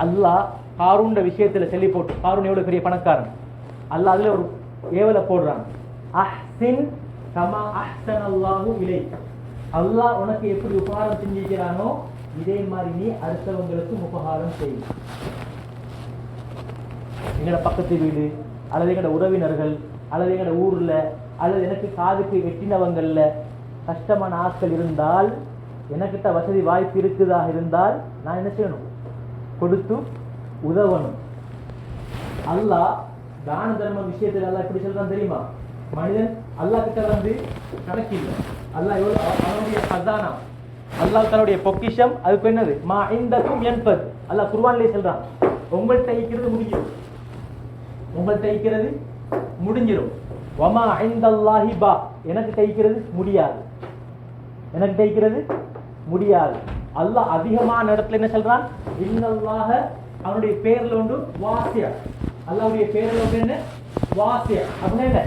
அல்லாஹ் காரூன் விஷயத்துல சொல்லி போட்டு, காரூன் எவ்வளவு பெரிய பணக்காரன், அல்லாஹ் அதுல ஒரு ஏவலை போடுறான், அஹ்சின் கமா அஹ்ஸனல்லாஹு இலைக, அல்லாஹ் உனக்கு எப்படி உபகாரம் செஞ்சிருக்கிறானோ இதே மாதிரி நீ அடுத்தவங்களுக்கும் உபகாரம் செய். எங்கட பக்கத்து வீடு அல்லது எங்கட உறவினர்கள் அல்லது எங்கட ஊர்ல அல்லது எனக்கு காதுக்கு வெட்டினவங்கள்ல கஷ்டமான ஆட்கள் இருந்தால், எனக்கிட்ட வசதி வாய்ப்பு இருக்குதாக இருந்தால் நான் என்ன செய்யணும்? கொடுத்து உதவணும். அல்லாஹ் தான தர்ம விஷயத்தில் அல்லாஹ் எப்படி சொல்றான் தெரியுமா? மனிதன் அல்லாஹ் கிட்ட வந்து கணக்கில்லை. அல்லாஹ் எவ்வளவு அவனுடைய கசானா, அல்லாஹ் தன்னுடைய பொக்கிஷம், அதுக்கு என்னது மா இந்தக்கும் என்பது அல்லாஹ் குர்ஆன்லயே சொல்றான். உங்கள்கிட்ட இருக்கிறது முடிஞ்சிடும், உங்கள்கிட்ட இருக்கிறது முடிஞ்சிடும். வமா இந்தல்லாஹி பா, எனக்கு தைக்கிறது முடியாது, எனக்கு தைக்கிறது முடியாது. அல்லாஹ் அதிகமான இடத்துல என்ன சொல்றான்? இன்னல்லாஹ, அவனுடைய பேர்ல ஒன்று வாசியா, அல்லாஹ்வுடைய பேர்ல ஒன்று என்ன? வாசியா. அப்படின்னா என்ன?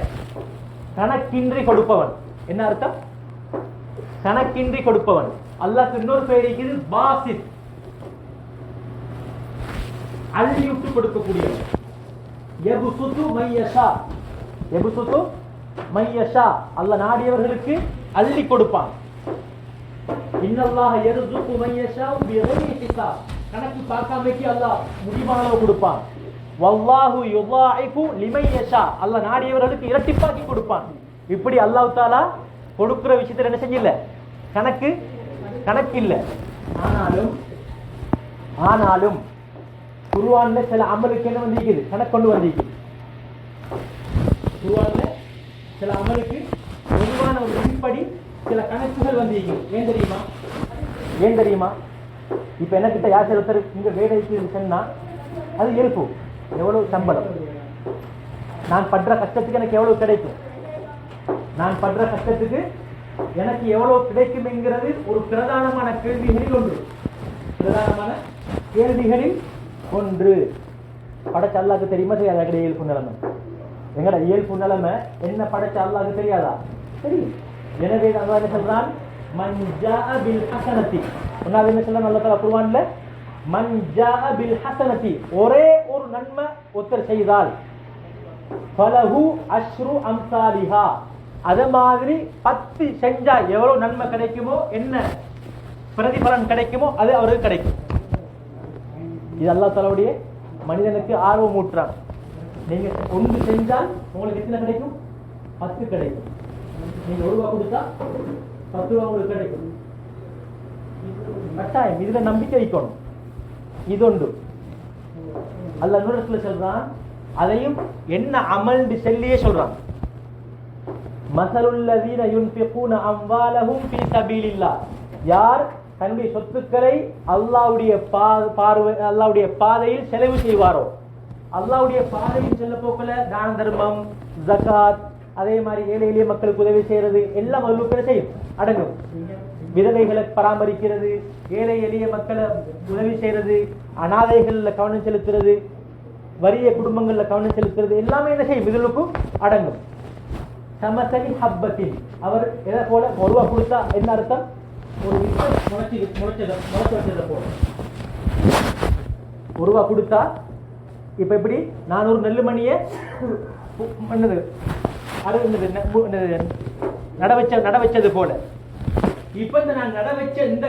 கணக்கின்றி கொடுப்பவன். என்ன அர்த்தம்? கணக்கின்றி கொடுப்பவன். அல்லாஹ்க்கு இன்னொரு பேர் இருக்குது பாசித், அள்ளி விட்டு கொடுக்கக்கூடியவன். யபுசுது மையஷா, யபுசுது மையஷா, அல்லாஹ் நாடியவர்களுக்கு அள்ளி கொடுப்பான். இன்னல்லாஹ யர்சுகு மையஷா பிகைரி ஹிசாப், கணக்கு பார்க்காமக்கி அல்லாஹ் முடிவான அளவு கொடுப்பான். வல்லாஹு யுதாயிஃபு லிமன் யஷா, அல்லாஹ் நாடியவர்களுக்கு இரட்டிப்பாக்கி கொடுப்பான். இப்படி அல்லாஹ் தஆலா கொடுக்கிற விஷயத்துல என்ன செஞ்சல, கணக்கு இல்ல. ஆனாலும் குர்ஆன்ல சில அமலுக்கு என்ன வந்திருக்குது? கணக்கு கொண்டு வந்திருக்குது. குர்ஆன்ல சில அமலுக்கு பொதுவான ஒரு விதிப்படி சில கணக்குகள் வந்திருக்குது. ஏன் தெரியுமா? இப்ப என்ன கிட்ட யார் ஒருத்தர் இங்க வேலைக்கு சொன்னா அது இயல்பு. எவ்வளவு சம்பளம், நான் படுற கஷ்டத்துக்கு எனக்கு எவ்வளவு கிடைக்கும், நான் படுற கஷ்டத்துக்கு எனக்கு எவ்வளவு கிடைக்கும் என்கிறது ஒரு பிரதானமான கேள்விகளில் ஒன்று. பிரதானமான கேள்விகளில் ஒன்று. படைச்ச அல்லாஹ்க்கு தெரியுமா தெரியாதா? எங்கட இயல்பு நிலைமை, எங்கட இயல்பு நிலைமை என்ன படைச்ச அல்லாஹ்க்கு தெரியாதா? தெரியும். எனவே அல்லாஹ் என்ன சொல்றான்? மன் ஜாஅ பில் ஹஸனதி, ஒன்னாவது என்ன சொல்றான் அல்லாஹ் தஆலா குர்ஆன்ல? மன் ஜாஅ பில் ஹஸனதி, ஒரே ஒரு நன்மை ஒருத்தர் செய்தால் ஃபலஹு அஷ்ரு அம்சாலிஹா, அத மாதிரி 10 செஞ்சா எவ்வளவு நன்மை கிடைக்குமோ, என்ன பிரதிபலன் கிடைக்குமோ அது அவருக்கு கிடைக்கும். இது அல்லாஹ் தஆலாவுடைய மனிதனுக்கு ஆர்வம் ஊட்டுறான். நீங்க ஒன்று செஞ்சால் உங்களுக்கு எத்தனை கிடைக்கும்? 10 கிடைக்கும். நீங்க ₹1 கொடுத்தா ₹10 உங்களுக்கு கிடைக்கும். கட்டாயம் இதுல நம்பிக்கை வைக்கணும். இது ஒன்று. அல்லாஹ் இன்னொரு இடத்துல சொல்றான், அதையும் என்ன அமல் சொல்லியே சொல்றான். மஸலுல்லதீன யுன்ஃபிகூன அம்வாலஹும் ஃபீ ஸபீலில்லாஹ், யார் தன்னுடைய சொத்துக்களை அல்லாஹ்வுடைய பாதையில் செலவு செய்வாரோ, அல்லாஹ்வுடைய பாதையில் செல்ல போக்கல தான தர்மம், ஜகாத், அதே மாதிரி ஏழை எளிய மக்களுக்கு உதவி செய்யறது எல்லாம் அல்லாஹ் செய்யும் அடங்கும். விதவைகளை பராமரிக்கிறது, ஏழை எளிய மக்களை உதவி செய்யறது, அனாதைகள்ல கவனம் செலுத்துறது, வறிய குடும்பங்கள்ல கவனம் செலுத்துறது எல்லாமே என்ன செய்யும்? இதுலுக்கும் அடங்கும். சமசலி ஹப்பத்தின், அவர் எதை போல ஒரு ரூபா கொடுத்தா என்ன அர்த்தம்? ஒரு முளைச்சதை போல. ஒரு ரூபா கொடுத்தா இப்ப எப்படி 400 நெல்லு மணியை நட வச்சது போல. இப்ப இந்த நான் நட வச்ச இந்த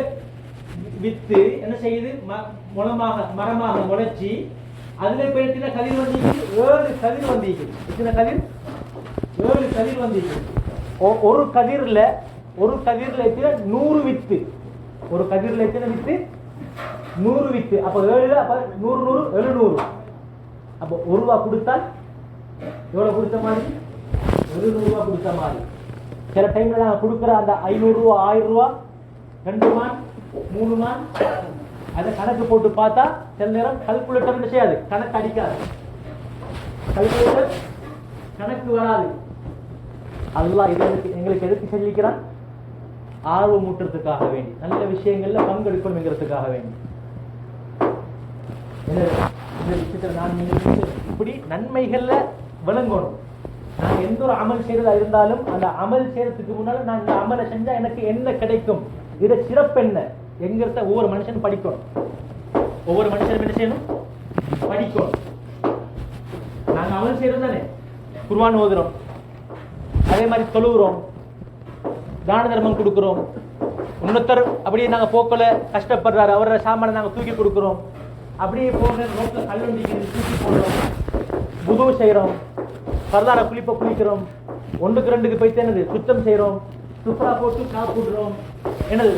வித்து என்ன செய்யுது? மரமாக முளைச்சி அதுல இப்ப எத்தனை கதிர் வந்தீங்க? 7 கதிர் வந்தீங்க. எத்தனை கதிர்? 7 கதிர் வந்தீங்க. ஒரு கதிர்ல எத்தனை? 100 வித்து. ஒரு கதிர்ல எத்தனை வித்து? 100 வித்து. அப்ப 7 அப்ப 100 700. அப்ப 1 ரூபா கொடுத்தால் எவ்வளவு கொடுத்த மாதிரி? 100 ரூபா கொடுத்த மாதிரி. சில டைம்ல நாங்க கொடுக்குற அந்த 500 ரூபா 1000 ரூபா 2 மான் 3 மான் அதை கணக்கு போட்டு பார்த்தா சில நேரம் கல்குலேட்டர் செய்யாது, கணக்கு அடிக்காது, கல்குலேட்டர் கணக்கு வராது. அல்லாஹ் எங்களுக்கு எதுக்கு சொல்லிக்கிறான்? ஆர்வம் ஊட்டுறதுக்காக வேண்டி, நல்ல விஷயங்கள்ல பங்கெடுக்கணுங்கிறதுக்காக வேண்டி. இந்த விஷயத்துல நான் இப்படி நன்மைகள்ல விளங்கணும். நான் எந்த ஒரு அமல் செய்யறதா இருந்தாலும் அந்த அமல் செய்யறதுக்கு முன்னால நான் இந்த அமலை செஞ்சா எனக்கு என்ன கிடைக்கும், இத சிறப்பு என்ன என்கிறத ஒவ்வொரு மனுஷனும் படிக்கணும். ஒவ்வொரு மனுஷனும் என்ன செய்யணும்? படிக்கணும். நாங்க அமல் செய்யறது தானே, குர்ஆன் ஓதுறோம், அதே மாதிரி தொழுகிறோம், தான தர்மம் கொடுக்கிறோம். இன்னொருத்தர் அப்படியே நாங்க போக்கல கஷ்டப்படுறாரு, அவரோட சாமான நாங்க தூக்கி கொடுக்கிறோம். அப்படியே போகிற ரோட்ல கல்வண்டிக்கிறது தூக்கி போடுறோம், புது செய்யறோம், பரதார குளிக்கிறோம், 1க்கு 2க்கு போய் என்னது சுத்தம் செய்யறோம், சுப்ரா போட்டு சாப்பிடுறோம், என்னது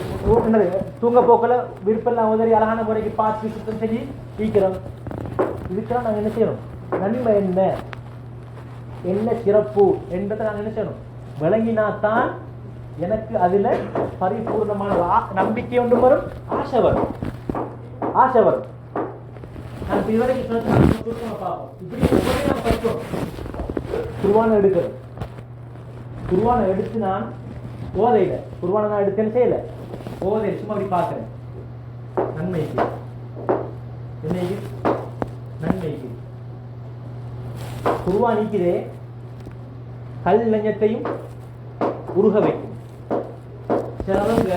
தூங்க போக்கல விருப்பெல்லாம் உதறி அழகான முறைக்கு பார்த்து சுத்தம் செஞ்சு வீக்கிறோம். இதுக்கெல்லாம் நாங்க என்ன செய்யணும்? நன்மை என்ன சிறப்பு என்பதை நாங்க என்ன செய்யணும்? விளங்கினாத்தான் எனக்கு அதுல பரிபூர்ணமான நம்பிக்கை ஒன்று வரும், ஆசை வரும். நான் இதுவரைக்கும் பார்ப்போம். இப்படி நம்ம படிக்கணும். குர்ஆனை எடுக்கிறோம். குர்ஆனை எடுத்து நான் ஓதையில, குர்ஆனை நான் எடுத்தேன்னு செய்யல, ஓதையில சும்மா அப்படி பார்க்கிறேன். நன்மைக்கு குர்ஆன் நீக்கிறே கல் லஞ்சத்தையும் உருக வைக்கும். சிலவங்க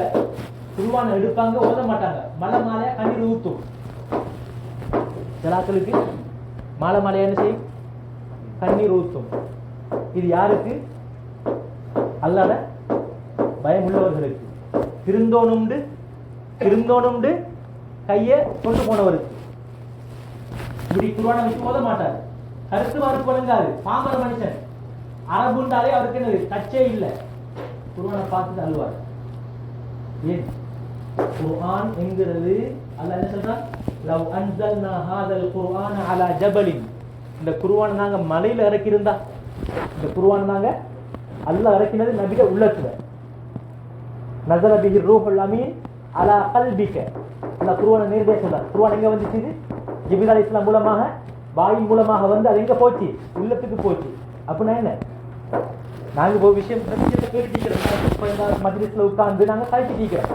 குர்ஆனை எடுப்பாங்க, ஓத மாட்டாங்க, மலை மாலையா கண்ணீர் ஊத்தும். சிலாக்களுக்கு மாலை மாலையா என்ன செய்யும்? கண்ணீர் ஊத்தும். இது யாருக்கு? அல்லாஹ்வுடைய பயம் உள்ளவர்களுக்கு. திருந்தோனுண்டு கையை கொண்டு போனவருக்கு. இப்படி குர்ஆனை வச்சு ஓத மாட்டார், கருத்து மறுப்பு வழங்காது, பாமர மனுஷன். அரபுண்டாலே அவருக்கு என்ன டச்சே இல்லை, குர்ஆனை பார்த்து அழுவார். ஏன்? குர்ஆன் என்கிறது அல்லாஹ் என்ன சொல்றான்? லவ் அன்ஸல்னா ஹாதல் குர்ஆன அலா ஜபலின், இந்த குர்ஆன் நாங்க மலையில இறக்கி இருந்தா, இந்த குர்ஆன் நாங்க அல்லாஹ் இறக்கினது நபிட உள்ளத்துல, நஸல பிஹி ரூஹுல் அமீன் அலா கல்பிக, அந்த குர்ஆனை நேரடியா சொல்றார். குர்ஆன் எங்க வந்துச்சு? ஜிப்ரீல் அலைஹிஸ்ஸலாம் மூலமாக, வாயின் மூலமாக வந்து அது எங்க போச்சு? உள்ளத்துக்கு போச்சு. அப்படின்னா என்ன? நாங்க ஒரு விஷயத்தை கேட்டுக்கிறோம், மஜ்லிஸ்ல உட்கார்ந்து நாங்க கழிச்சுக்கிறோம்.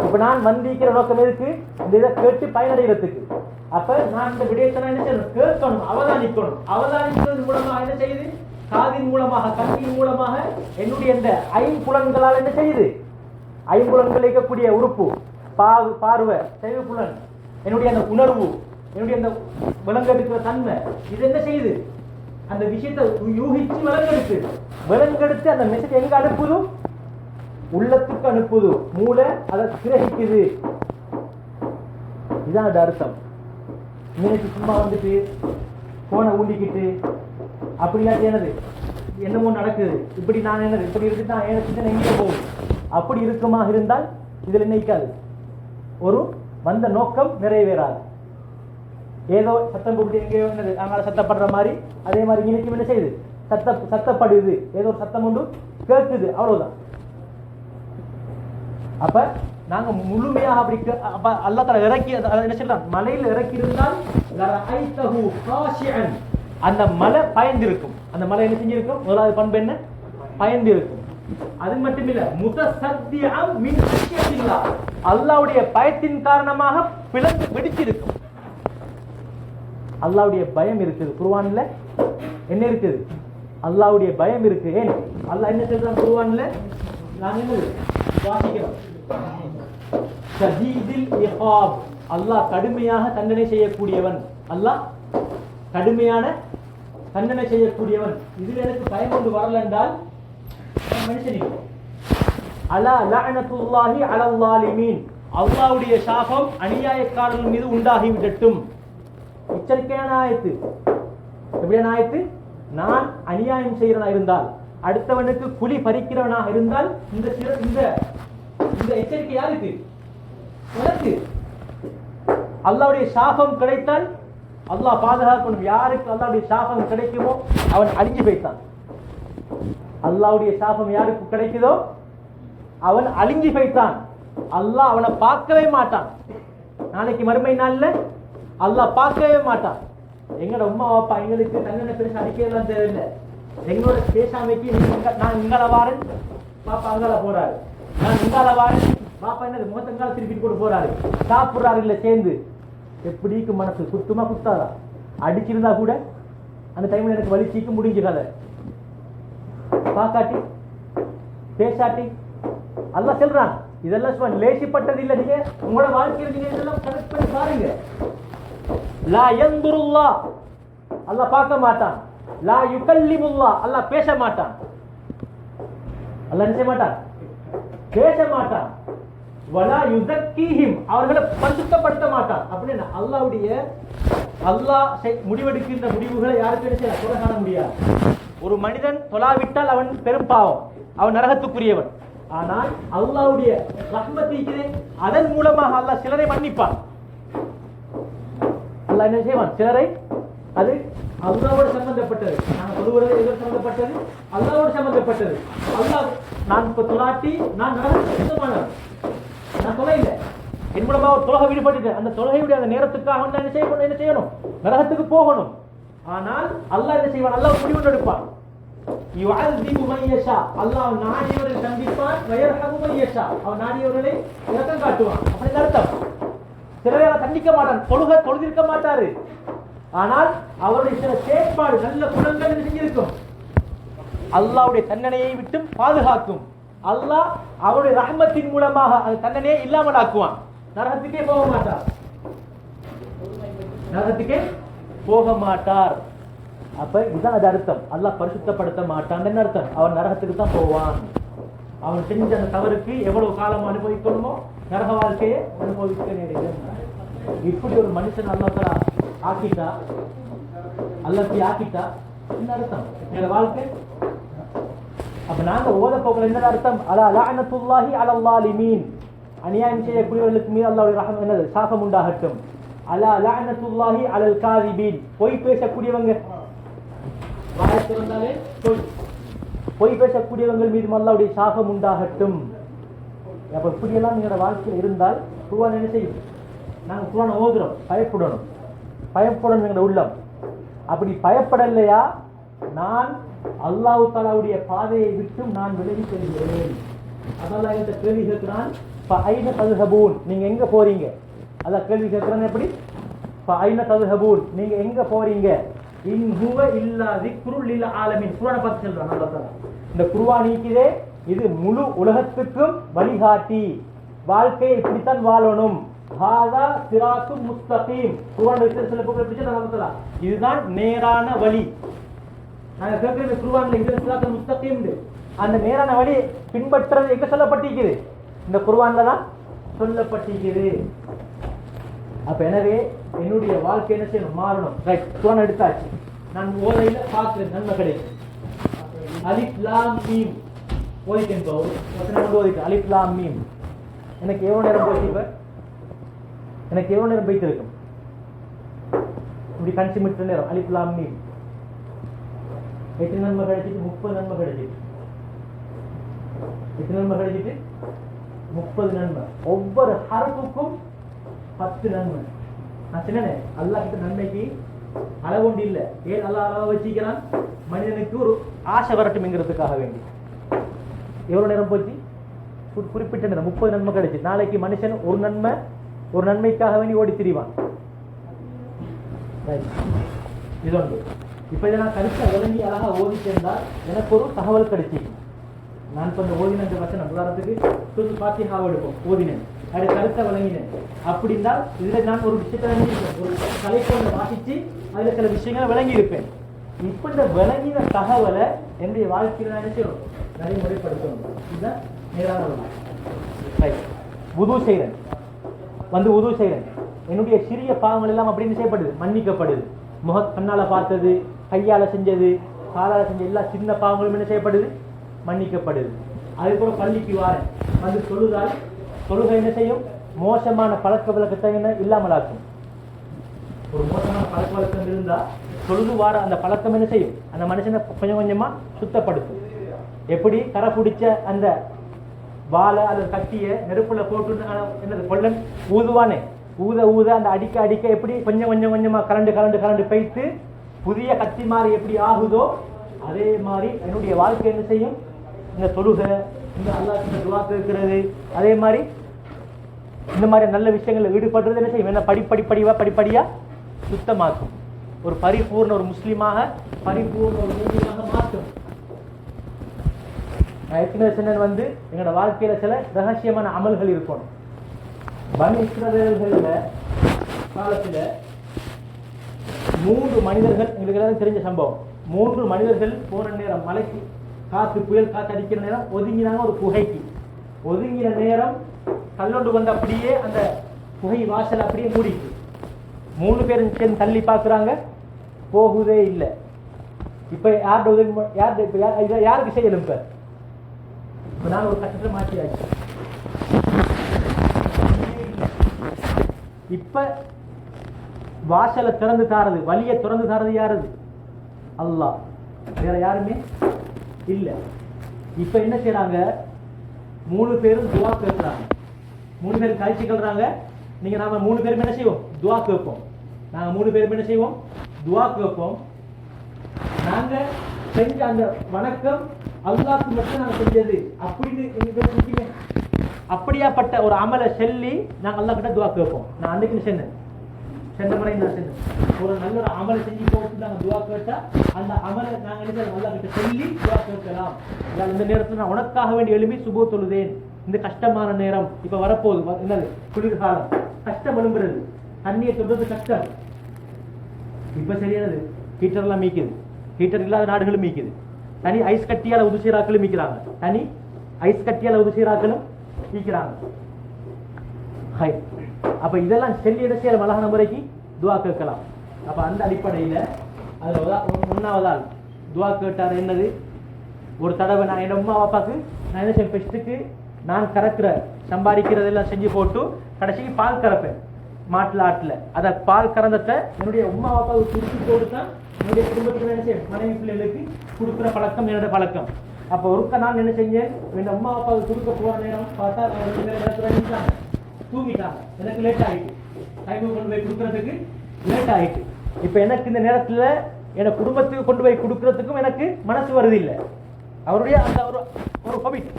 இப்ப நான் வந்திருக்கிற நோக்கம் எதுக்கு? இந்த இதை கேட்டு பயனடைகிறதுக்கு. அப்ப நான் இந்த விடயத்தை என்ன செய்யணும்? கேட்கணும், அவதானிக்கணும். அவதானிக்கிறது மூலமாக என்ன செய்யுது? காதின் மூலமாக, கண்ணின் மூலமாக, என்னுடைய இந்த ஐம்புலன்களால் என்ன செய்யுது? ஐம்புலன்கள் இருக்கக்கூடிய உறுப்பு, பார்வை, செவி புலன், என்னுடைய அந்த உணர்வு, என்னுடைய அந்த விலங்கெடுக்கிற தன்மை, இது என்ன செய்யுது? அந்த விஷயத்தை யூகிச்சு விலங்கெடுத்து அந்த மெசேஜ் எங்க அனுப்புது? உள்ளத்துக்கு அனுப்புது. மூளை அதை கிரகிக்குது. இதுதான் அது அர்த்தம். இன்னைக்கு சும்மா வந்துட்டு போனை ஊண்டிக்கிட்டு அப்படிலாம் என்னது என்னமோ நடக்குது, இப்படி நான் என்னது இப்படி இருக்கு, நான் எனக்கு எங்கே போகும், அப்படி இருக்குமா இருந்தால் இதுல நினைக்காது, ஒரு வந்த நோக்கம் நிறைவேறாது. ஏதோ சத்தம் போட்டு எங்கேயோ என்னது அங்கால சத்தப்படுற மாதிரி, அதே மாதிரி இன்னைக்கு என்ன செய்யுது? சத்தப்படுது, ஏதோ ஒரு சத்தம் ஒன்று கேட்குது, அவ்வளவுதான். அப்ப நாங்க முழுமையாக அப்படி அல்லாஹ் தஆலா இறக்கி என்ன சொல்றான்? மலையில இறக்கி இருந்தால் லரஐதஹு காஷிஅன், அந்த மலை பயந்திருக்கும். அந்த மலை என்ன செஞ்சிருக்கும்? முதலாவது பண்பு என்ன? பயந்திருக்கும். அது மட்டுமில்ல முத்தசத்தியம் மின் ஹஷ்யத்தில்லாஹ், அல்லாஹ்வுடைய பயத்தின் காரணமாக பிளந்து வெடிச்சிருக்கும். அல்லாஹ்வுடைய பயம் இருக்குது குர்ஆன்ல. என்ன இருக்குது? அல்லாஹ்வுடைய பயம் இருக்கு. ஏன் அல்லாஹ் என்ன சொல்றான் குர்ஆன்ல? நான் என்ன வாசிக்கிறோம், ஷதீதுல் இகாப், அல்லாஹ் கடுமையாக தண்டனை செய்யக்கூடியவன். அல்லாஹ் கடுமையான தண்டனை செய்யக்கூடியவன். இதுல எனக்கு பயம் கொண்டு வரல என்றால் மனுஷன் அலா லஅனத்துல்லாஹி அலல் ஸாலிமீன், அல்லாஹ்வுடைய சாபம் அநியாயக்காரர்கள் மீது உண்டாகிவிடட்டும். எச்சரிக்கையான ஆயத்து. எப்படியான ஆயத்து? நான் அநியாயம் செய்கிறவனா இருந்தால், அடுத்தவனுக்கு குழி பறிக்கிறவனாக இருந்தால் இந்த இந்த எச்சரிக்கை யாருக்கு? உனக்கு. அல்லாஹ்வுடைய சாபம் கிடைத்தால் அல்லாஹ் பாதுகாக்கணும். யாருக்கு அல்லாஹ்வுடைய சாபம் கிடைக்குமோ அவன் அழிஞ்சு போய்த்தான். அல்லாஹ்வுடைய சாபம் யாருக்கு கிடைக்குதோ அவன் அழிஞ்சு போய்த்தான். அல்லாஹ் அவனை பார்க்கவே மாட்டான். நாளைக்கு மறுமை நாள்ல அல்லாஹ் பார்க்கவே மாட்டான். எங்களோட உம்மா பாப்பா எங்களுக்கு தண்டனை பெருசா அடிக்கலாம் தேவையில்லை. எங்களோட பேசாமைக்கு நான் இங்கால வாரன், பாப்பா அங்கால போறாரு, நான் இங்கால வாரன், பாப்பா என்னது முகத்தங்கால திருப்பிட்டு கொண்டு போறாரு, சாப்பிடுறாரு இல்ல சேர்ந்து. எப்படிக்கு மனசு குத்துமா குத்தாதா? அடிச்சிருந்தா கூட அந்த டைம்ல எனக்கு வலிச்சிக்கு முடிஞ்ச கதை. பாக்காட்டி பேசாட்டி அல்லாஹ் சொல்றான். இதெல்லாம் சும்மா லேசிப்பட்டது இல்ல. நீங்க உங்களோட வாழ்க்கையில் நீங்க இதெல்லாம் கனெக்ட் பண்ணி பாருங்க. லா யன்துருல்லாஹ், அல்லாஹ் பார்க்க மாட்டான். லா யுகல்லிமுல்லாஹ், அல்லாஹ் பேச மாட்டான். அல்லாஹ் என்ன செய்ய மாட்டான்? பேச மாட்டான். வலா யுஸக்கீஹிம், அவர்களை பரிசுத்தப்படுத்த மாட்டான். அப்படின்னா அல்லாஹ் முடிவெடுக்கின்ற முடிவுகளை யாருக்கு என்ன செய்யலாம்? சொல்ல காண முடியாது. ஒரு மனிதன் தொழாவிட்டால் அவன் பெரும் பாவம், அவன் நரகத்துக்குரியவன். ஆனால் அல்லாஹ்வுடைய ரஹ்மத் இருக்கிறே, அதன் மூலமாக அல்லாஹ் சிலரை மன்னிப்பான். அல்லாஹ் என்ன செய்வான்? சிலரை, அது அல்லாஹ்வோடு சம்பந்தப்பட்டது. நான் சொல்லுவது எதோடு சம்பந்தப்பட்டது? அல்லாஹ்வோடு சம்பந்தப்பட்டது. அல்லாஹ் நான் இப்ப தொழாட்டி நான் நரகத்துக்குரியவன், நான் தொலைல என் மூலமாக ஒரு தொழுகை விடுபட்டு அந்த தொழுகையுடைய அந்த நேரத்துக்காக என்ன செய்யணும்? நரகத்துக்கு போகணும். ஆனால் அல்லாஹ் என்ன செய்வான்? அல்லாஹ் முடிவு எடுப்பான். யுஅஸிபு மன் யஷா, அல்லாஹ் நாடியவரை தண்டிப்பான். வயர்ஹமு மன் யஷா, அவன் நாடியவர்களை இரக்கம் காட்டுவான். அப்படி அர்த்தம். சிலரை தண்டிக்க மாட்டான், தொழுதிருக்க மாட்டாரு. ஆனால் அவருடைய சில செயற்பாடு நல்ல குணங்கள் செஞ்சிருக்கும். அல்லாஹ்வுடைய தண்டனையை விட்டு பாதுகாக்கும். அல்லாஹ் அவருடைய ரஹ்மத்தின் மூலமாக அந்த தண்டனையை இல்லாமல் ஆக்குவான். நரகத்துக்கே போக மாட்டார். நரகத்துக்கே போக மாட்டார். அப்ப இதுதான் அது அர்த்தம். அல்லாஹ் பரிசுத்தப்படுத்த மாட்டான் அர்த்தம். அவன் நரகத்துக்கு தான் போவான். அவன் செஞ்ச அந்த தவறுக்கு எவ்வளவு காலம் அனுபவிக்கணுமோ நரக வாழ்க்கையை அனுபவிக்க நேரிடும். இப்படி ஒரு மனுஷன் அல்லாஹ் ஆக்கிட்டா, அல்லாஹ் ஆக்கிட்டா என்ன அர்த்தம்? எங்க வாழ்க்கை. அப்ப நாங்க ஓத போகல என்ன அர்த்தம்? அலா லஅனத்துல்லாஹி அலல் ஸாலிமீன், அநியாயம் செய்யக்கூடியவர்களுக்கு மீது அல்லாஹ்வுடைய ரஹ்மத் என்னது? சாபம் உண்டாகட்டும். அலா லஅனத்துல்லாஹி அலல் காதிபீன், பொய் பேசக்கூடியவங்க, வாயத்து வந்தாலே பொய் பேசக்கூடியவங்கள் மீது அல்லாஹ்வுடைய சாபம் உண்டாகட்டும். அப்ப இப்படியெல்லாம் எங்களோட வாழ்க்கையில் இருந்தால் குர்ஆன் என்ன செய்யும்? நாங்க குர்ஆன் ஓதுறோம், பயப்படணும். பயப்படணும் எங்களோட உள்ளம். அப்படி பயப்படலையா, நான் அல்லாஹ் தஆலாவுடைய பாதையை விட்டு நான் விலகி செல்கிறேன். அல்லாஹ் என்கிட்ட கேள்வி கேட்கிறான், ஃபஐன தذهبون, நீங்க எங்க போறீங்க? அல்லாஹ் கேள்வி கேட்கிறான். எப்படி? ஃபஐன தذهبون, நீங்க எங்க போறீங்க? இன் ஹுவ இல்லா ذிக்ருல் லில் ஆலமீன், குர்ஆனை பார்த்து சொல்றான் அல்லாஹ் தஆலா. இந்த குர்ஆன் இருக்குதே, இது முழு உலகத்துக்கும் வழிகாட்டி. வாழ்க்கையை இப்படித்தான் வாழணும். ஹாதா சிராத்துல் முஸ்தகீம், குர்ஆன் சில பக்கம் எப்படி சொல்றான் அல்லாஹ் தஆலா? இதுதான் நேரான வழி. நாங்க கேட்கிற குர்ஆன்ல இந்த சிராத்துல் முஸ்தகீம், அந்த நேரான வழி பின்பற்றது எங்க சொல்லப்பட்டிருக்குது? இந்த குர்ஆன்ல தான் சொல்லப்பட்டிருக்குது. அப்ப எனவே என்னுடைய வாழ்க்கை என்ன செய்யணும்? மாறணும். ரைட், குர்ஆன் எடுத்தாச்சு. நான் ஓதையில பார்க்கிறேன், நன்மை கிடைக்கும். அலிஃப் லாம் மீம் ஓதிட்டேன். ஓதிட்டேன் அலிஃப் லாம் மீம். எனக்கு எவ்வளவு நேரம் போயிட்டு? இப்ப எனக்கு எவ்வளவு நேரம் போயிட்டு இருக்கும்? இப்படி கன்சிமிட்ட நேரம். அலிஃப் லாம் மீம் 8 நன்மை கிடைச்சிட்டு 30 நன்மை கிடைச்சிட்டு. 8 நன்மை கிடைச்சிட்டு 30 நன்மை. ஒவ்வொரு ஹர்ஃபுக்கும் 10 நன்மை. நான் சொன்னேனே, அல்லாஹ் கிட்ட நன்மைக்கு அளவு ஒன்று இல்லை. ஏன் அல்லாஹ் அளவு வச்சிக்கிறான்? மனிதனுக்கு ஒரு ஆசை வரட்டும்ங்கிறதுக்காக வேண்டி. எவ்வளவு நேரம் போச்சு? குறிப்பிட்ட நேரம் 30 நன்மை கிடைச்சு. நாளைக்கு மனுஷன் ஒரு நன்மைக்காக வேண்டி ஓடி திரிவான். இது ஒன்று. இப்ப இதை நான் கருத்தை விளங்கி அழகா ஓதி சேர்ந்தால் எனக்கு ஒரு தகவல் கிடைச்சி. நான் இப்ப இந்த ஓதின வச்சனம் உதாரணத்துக்கு பாத்தியாவை எடுப்போம், ஓதினேன், அது கருத்தை விளங்கினேன் அப்படின்னால் இதுல நான் ஒரு விஷயத்தை ஒரு தலைக்கொண்டு வாசிச்சு அதுல சில விஷயங்களை விளங்கி இருப்பேன். இப்ப இந்த விளங்கின தகவலை என்னுடைய வாழ்க்கையில நான் என்ன செய்யணும்? நடைமுறைப்படுத்தணும். இதுதான் நேரான உது செய்றேன், உது செய்றேன். என்னுடைய சிறிய பாவங்கள் எல்லாம் அப்படின்னு செய்யப்படுது, மன்னிக்கப்படுது. கண்ணால பார்த்தது, கையால செஞ்சது, காலால செஞ்ச எல்லா சின்ன பாவங்களும் என்ன செய்யப்படுது? மன்னிக்கப்படுது. அதுக்கப்புறம் பள்ளிக்கு வாரேன், வந்து தொழுதால் தொழுகை என்ன செய்யும்? மோசமான பழக்க வழக்கத்தை என்ன இல்லாமலாக்கும். ஒரு மோசமான பழக்க வழக்கம் இருந்தா தொழுது வார அந்த பழக்கம் என்ன செய்யும்? அந்த மனுஷனை கொஞ்சம் கொஞ்சமா சுத்தப்படுத்தும். எப்படி கரை பிடிச்ச அந்த வாழை அல்லது கட்டிய நெருப்புல போட்டு என்னது கொள்ளன் ஊதுவானே, ஊத அந்த அடிக்க எப்படி கொஞ்சம் கொஞ்சமா கரண்டு பைத்து புதிய கத்தி மாதிரி எப்படி ஆகுதோ அதே மாதிரி என்னுடைய வாழ்க்கை என்ன செய்யும்? இந்த தொழுகை, இந்த அல்லாஹ்வின் துஆ கேட்கிறது, அதே மாதிரி இந்த மாதிரி நல்ல விஷயங்கள்ல ஈடுபடுறது என்ன செய்யும்? என்ன படிப்படியா சுத்தமாக்கும். ஒரு பரிபூர்ண ஒரு முஸ்லீமாக, பரிபூர்ண ஒரு மூமினாக மாற்றும். நான் ஏற்கனவே சொன்னேன், எங்களோட வாழ்க்கையில சில ரகசியமான அமல்கள் இருக்கும். பனி இஸ்ரவேலர்கள காலத்துல 3 மனிதர்கள், எங்களுக்கு எல்லாம் தெரிஞ்ச சம்பவம், 3 மனிதர்கள் போன நேரம் மலைக்கு புயல் காத்து அடிக்கிற நேரம் ஒதுங்கினாங்க. ஒரு குகைக்கு ஒதுங்கின நேரம் கல்லொண்டு வந்து அப்படியே அந்த குகை வாசல் அப்படியே மூடிக்கு. 3 பேரும் சேர்ந்து தள்ளி பார்க்குறாங்க, போகுதே இல்லை. இப்ப யார்கிட்ட உதவி, யாருக்கு செய்யலும்? இப்ப நான் ஒரு கட்டத்தில் மாற்றியாச்சு. இப்ப வாசலை திறந்து தாரது, வழியை திறந்து தாரது யாரது? அல்லாஹ், வேற யாருமே இல்ல. இப்ப என்ன செய்யறாங்க? 3 பேரும் துஆ கேட்கிறாங்க. 3 பேரும் காய்ச்சி கொள்றாங்க. நாம 3 பேரும் என்ன செய்வோம்? துஆ கேட்போம். நாங்க 3 பேரும் என்ன செய்வோம்? துஆ கேட்போம். நாங்க செஞ்ச அந்த வணக்கம் அல்லாஹ்க்கு மட்டும் நாங்க செஞ்சது அப்படின்னு அப்படியாப்பட்ட ஒரு அமலை சொல்லி நாங்க அல்லாஹ் கிட்ட துஆ கேட்போம். நான் அன்னைக்கு சென்ற முறை நான் செஞ்சேன். ஒரு நல்ல ஒரு அமலை செஞ்சு போட்டு நாங்க துஆ கேட்டா அந்த அமலை நாங்க என்ன அல்லாஹ் கிட்ட சொல்லி துஆ கேட்கலாம். இந்த நேரத்தில் நான் உனக்காக வேண்டி எழுப்பி சுபு தொழுதேன். இந்த கஷ்டமான நேரம் இப்ப வரப்போகுது, என்னது குளிர்காலம், கஷ்டம் எழும்புறது, தண்ணியை தொடுறது கஷ்டம். இப்ப சரியானது ஹீட்டர் எல்லாம் மீக்குது, ஹீட்டர் இல்லாத நாடுகளும் மீக்குது. தனி ஐஸ் கட்டியால உதுசீராக்களும் மீக்கிறாங்க, தனி ஐஸ் கட்டியால உதுசீராக்களும் மீக்கிறாங்க. அப்ப இதெல்லாம் செல்லி இடச்சிய அழகான முறைக்கு துஆ கேட்கலாம். அப்ப அந்த அடிப்படையில அதுல முன்னாவதால் துஆ கேட்டார். என்னது? ஒரு தடவை நான் என் அம்மா அப்பாவுக்கு நான் என்ன செய்வேன்? பெஸ்ட்டுக்கு நான் கறக்கிற சம்பாதிக்கிறதெல்லாம் செஞ்சு போட்டு கடைசிக்கு பால் கறப்பேன் மாட்டுல ஆட்டுல. அதை பால் கறந்தத்தை என்னுடைய அம்மா அப்பாவுக்கு குடிச்சு போட்டு தான் என்னுடைய குடும்பத்துக்கு என்ன செய்யும்? மனைவி பிள்ளைகளுக்கு கொடுக்குற பழக்கம் என்னோட பழக்கம். அப்ப ஒருக்க நான் என்ன செஞ்சேன்? என் அம்மா அப்பாவுக்கு கொடுக்க போற நேரம் பார்த்தா தூங்கிட்டாங்க. எனக்கு லேட் ஆயிட்டு, டைம் கொண்டு போய் கொடுக்கறதுக்கு லேட் ஆயிட்டு. இப்ப எனக்கு இந்த நேரத்துல என் குடும்பத்துக்கு கொண்டு போய் கொடுக்கறதுக்கும் எனக்கு மனசு வருது இல்லை. அவருடைய அந்த ஒரு ஹாபிட்,